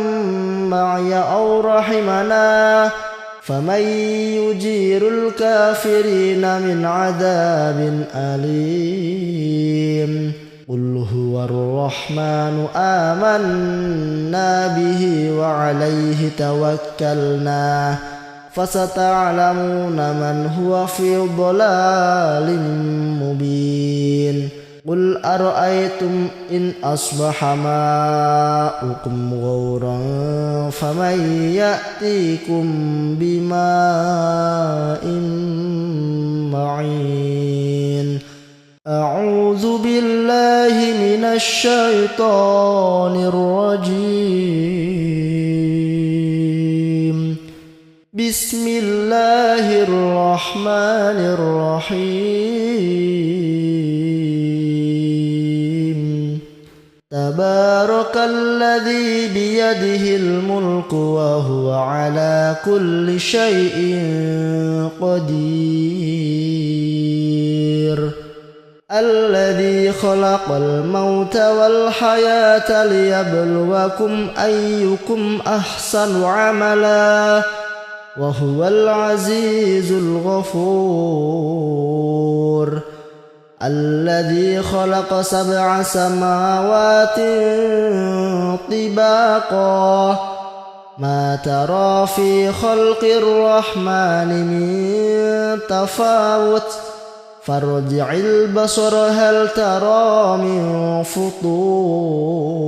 معي أو رحمنا فمن يجير الكافرين من عذاب أليم قل هو الرحمن آمنا به وعليه توكلنا فستعلمون من هو في ضلال مبين قل أرأيتم إن أصبح ماؤكم غورا فمن يأتيكم بماء معين أعوذ أعوذ بالله من الشيطان الرجيم بسم الله الرحمن الرحيم تبارك الذي بيده الملك وهو على كل شيء قدير الذي خلق الموت والحياة ليبلوكم أيكم أحسن عملا وهو العزيز الغفور الذي خلق 7 سماوات طباقا ما ترى في خلق الرحمن من تفاوت فارجع البصر هل ترى من فطور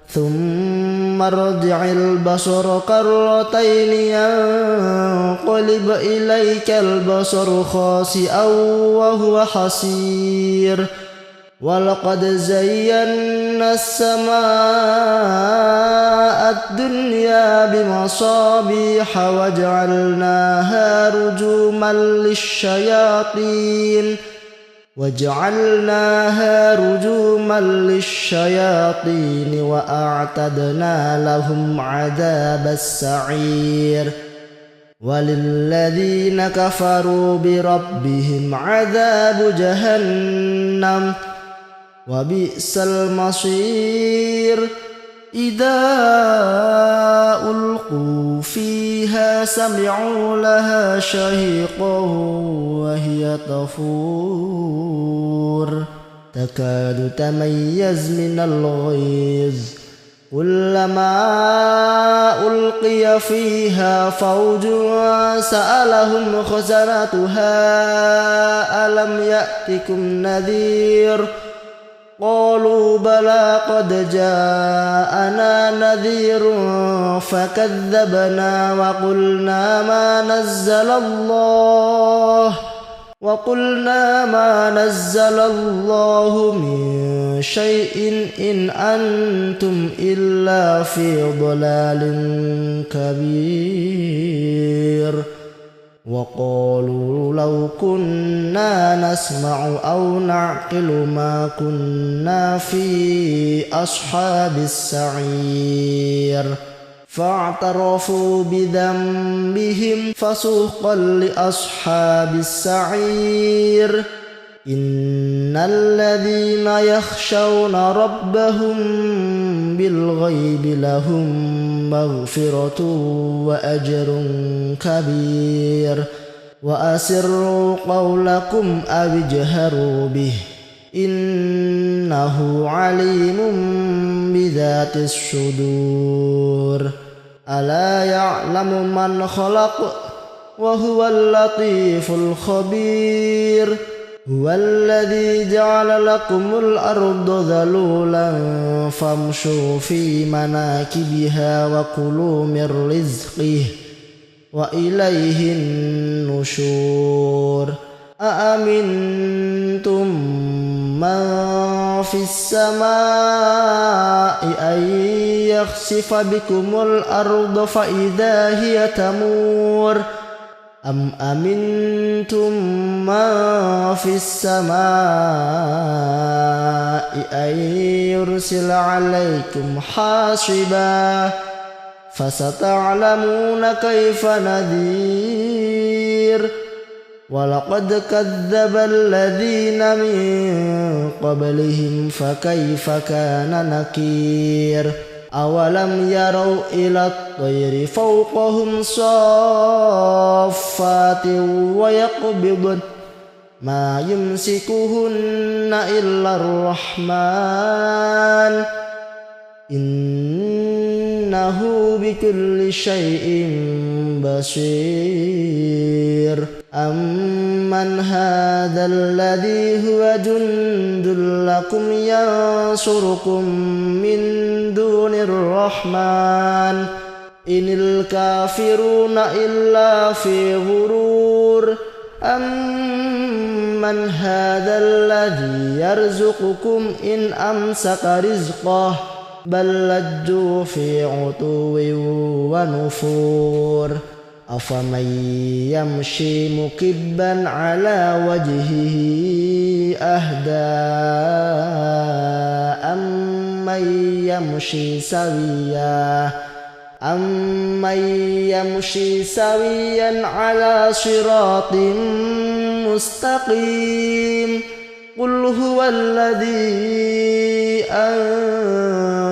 ثم ارجع البصر كرتين ينقلب إليك البصر خاسئا وهو حسير ولقد زينا السماء الدنيا بمصابيح وجعلناها رجوما للشياطين وأعتدنا لهم عذاب السعير وللذين كفروا بربهم عذاب جهنم وبئس المصير إذا ألقوا فيها سمعوا لها شهيقا وهي تفور تكاد تميز من الغيظ كلما ألقي فيها فوج سألهم خزنتها ألم يأتكم نذير قالوا بلى قد جاءنا نذير فكذبنا وقلنا ما نزل الله من شيء إن أنتم إلا في ضلال كبير وقالوا لو كنا نسمع أو نعقل ما كنا في أصحاب السعير فاعترفوا بذنبهم فسوقا لأصحاب السعير إن الذين يخشون ربهم بالغيب لهم مغفرة وأجر كبير وأسروا قولكم أو اجهروا به إنه عليم بذات الصدور ألا يعلم من خلق وهو اللطيف الخبير هو الذي جعل لكم الأرض ذلولا فامشوا في مناكبها وكلوا من رزقه وإليه النشور أأمنتم من في السماء أن يخسف بكم الأرض فإذا هي تمور أم أمنتم من في السماء أن يرسل عليكم حاصبا فستعلمون كيف نذير ولقد كذب الذين من قبلهم فكيف كان نكير أولم يروا إلى الطير فوقهم صافات ويقبضن ما يمسكهن إلا الرحمن إنه بكل شيء بصير أمن هذا الذي هو جند لكم ينصركم من دون الرحمن إن الكافرون إلا في غرور أمن هذا الذي يرزقكم إن أمسك رزقه بل لجوا في عتو ونفور أفمن يمشي مكبا على وجهه أهدى أمن يمشي سويا على صراط مستقيم قل هو الذي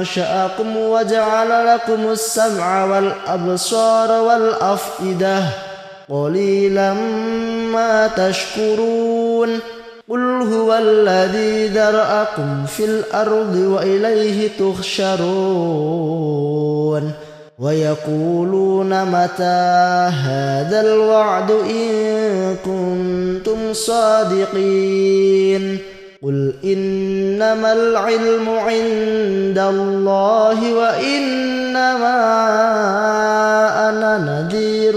أنشأكم وجعل لكم السمع والأبصار والأفئدة قليلا ما تشكرون قل هو الذي ذرأكم في الأرض وإليه تحشرون ويقولون متى هذا الوعد إن كنتم صادقين قل إنما العلم عند الله وإنما أنا نذير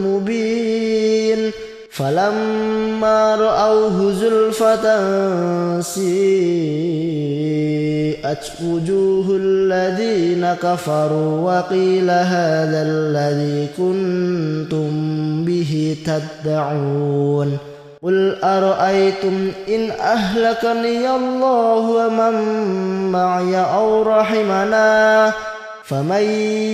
مبين فلما رأوه زلفة سيئت وجوه الذين كفروا وقيل هذا الذي كنتم به تدعون قل أرأيتم إن أهلكني الله ومن معي أو رحمنا فمن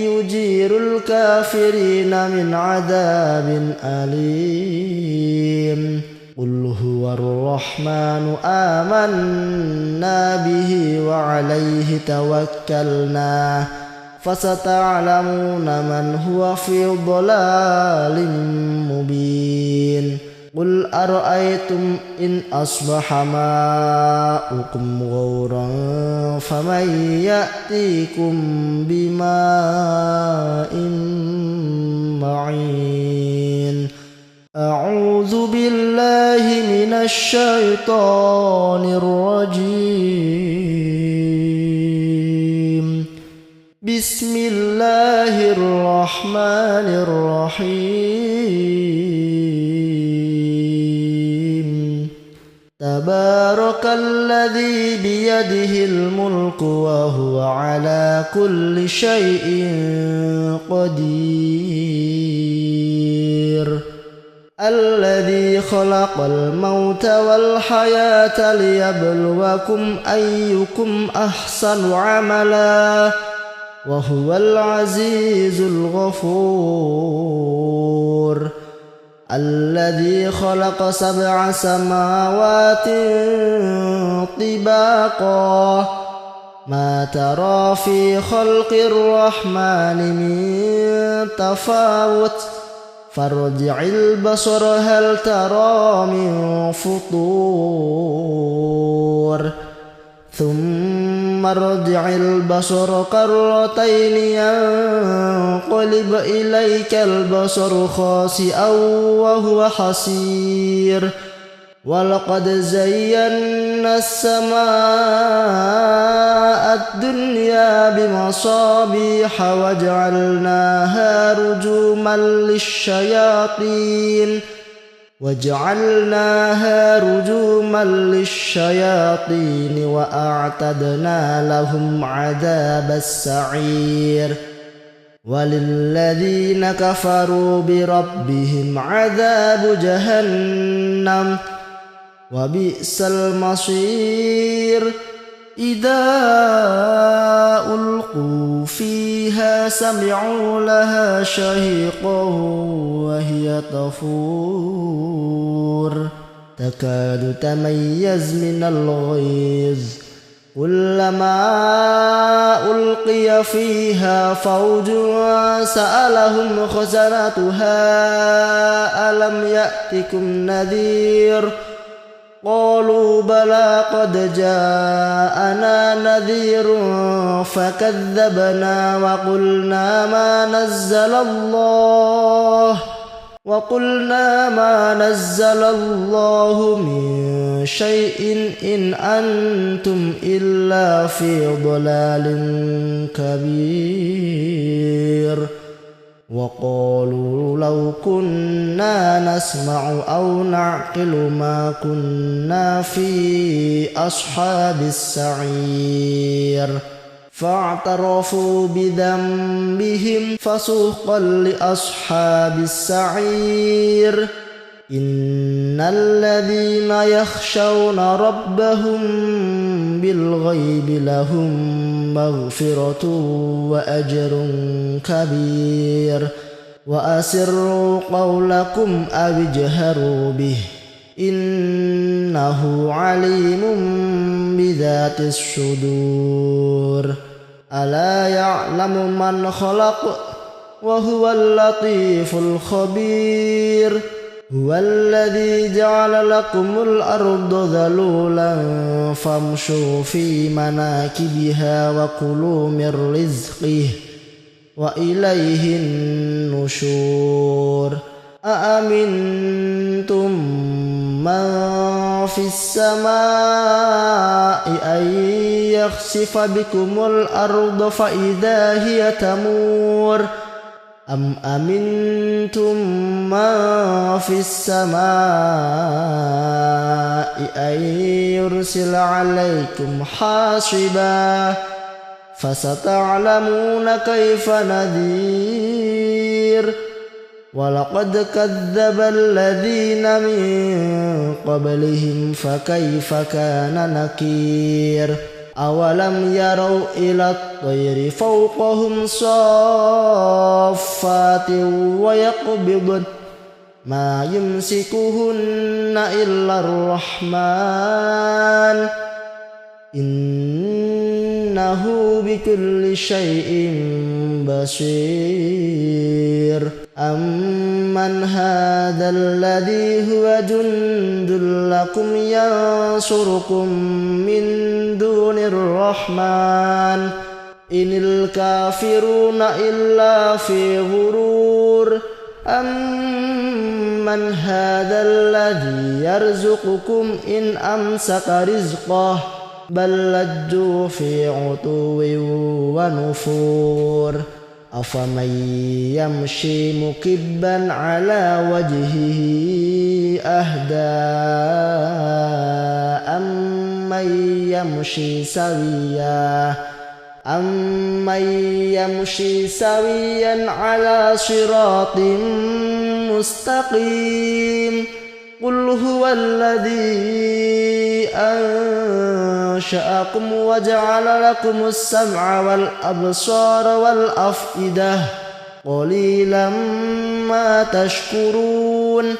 يجير الكافرين من عذاب أليم قل هو الرحمن آمنا به وعليه توكلنا فستعلمون من هو في ضلال مبين قل أرأيتم إن أصبح ماؤكم غورا فمن يأتيكم بماء معين أعوذ بالله من الشيطان الرجيم بسم الله الرحمن الرحيم تبارك الذي بيده الملك وهو على كل شيء قدير الذي خلق الموت والحياة ليبلوكم أيكم أحسن عملا وهو العزيز الغفور الذي خلق 7 سماوات طباقا ما ترى في خلق الرحمن من تفاوت فارجع البصر هل ترى من فطور ثم ارجع البصر كرتين ينقلب إليك البصر خاسئا وهو حسير ولقد زينا السماء الدنيا بمصابيح وجعلناها رجوما للشياطين وأعتدنا لهم عذاب السعير وللذين كفروا بربهم عذاب جهنم وبئس المصير إذا ألقوا فيها سمعوا لها شهيقا وهي تفور تكاد تميز من الغيظ كلما ألقي فيها فوج سألهم خزنتها ألم يأتكم نذير قالوا بلى قد جاءنا نذير فكذبنا وقلنا ما نزل الله من شيء إن أنتم إلا في ضلال كبير وقالوا لو كنا نسمع أو نعقل ما كنا في أصحاب السعير فاعترفوا بذنبهم فسحقا لأصحاب السعير إن الذين يخشون ربهم بالغيب لهم مغفرة وأجر كبير وأسروا قولكم أو اجهروا به إنه عليم بذات الصدور ألا يعلم من خلق وهو اللطيف الخبير هو الذي جعل لكم الأرض ذلولا فامشوا في مناكبها وكلوا من رزقه وإليه النشور أأمنتم من في السماء أن يخسف بكم الأرض فإذا هي تمور أم أمنتم من في السماء أن يرسل عليكم حاصبا فستعلمون كيف نذير ولقد كذب الذين من قبلهم فكيف كان نكير أولم يروا إلى الطير فوقهم صافات ويقبضن ما يمسكهن إلا الرحمن إنه بكل شيء بصير أمن هذا الذي هو جند لكم ينصركم من دون الرحمن إن الكافرون إلا في غرور أمن هذا الذي يرزقكم إن أمسك رزقه بل لجوا في عتو ونفور أفمن يمشي مكبا على وجهه أهدى أمن يمشي سويا على صراط مستقيم قل هو الذي أنشأكم وجعل لكم السمع والأبصار والأفئدة قليلا ما تشكرون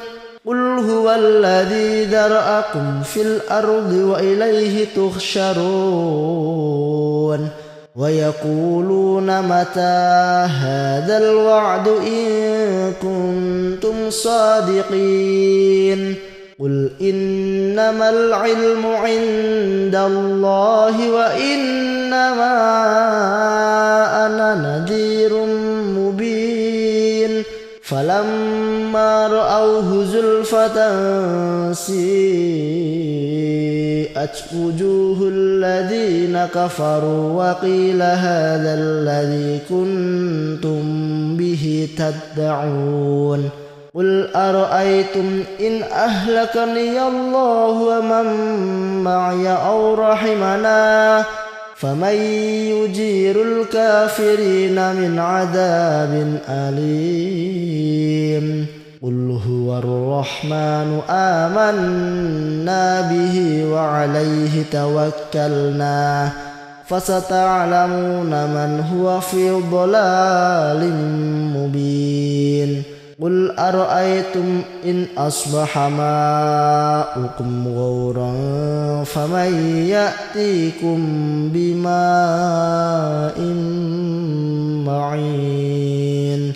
قل هو الذي ذرأكم في الأرض وإليه تحشرون ويقولون متى هذا الوعد إن كنتم صادقين قل إنما العلم عند الله وإنما أنا نذير مبين فلما رأوه زلفة سيئت وجوه الذين كفروا وقيل هذا الذي كنتم به تدعون قل أرأيتم إن أهلكني الله ومن معي أو رحمنا فمن يجير الكافرين من عذاب أليم قل هو الرحمن آمنا به وعليه توكلنا فستعلمون من هو في ضلال مبين قل أرأيتم إن أصبح ماؤكم غورا فمن يأتيكم بماء معين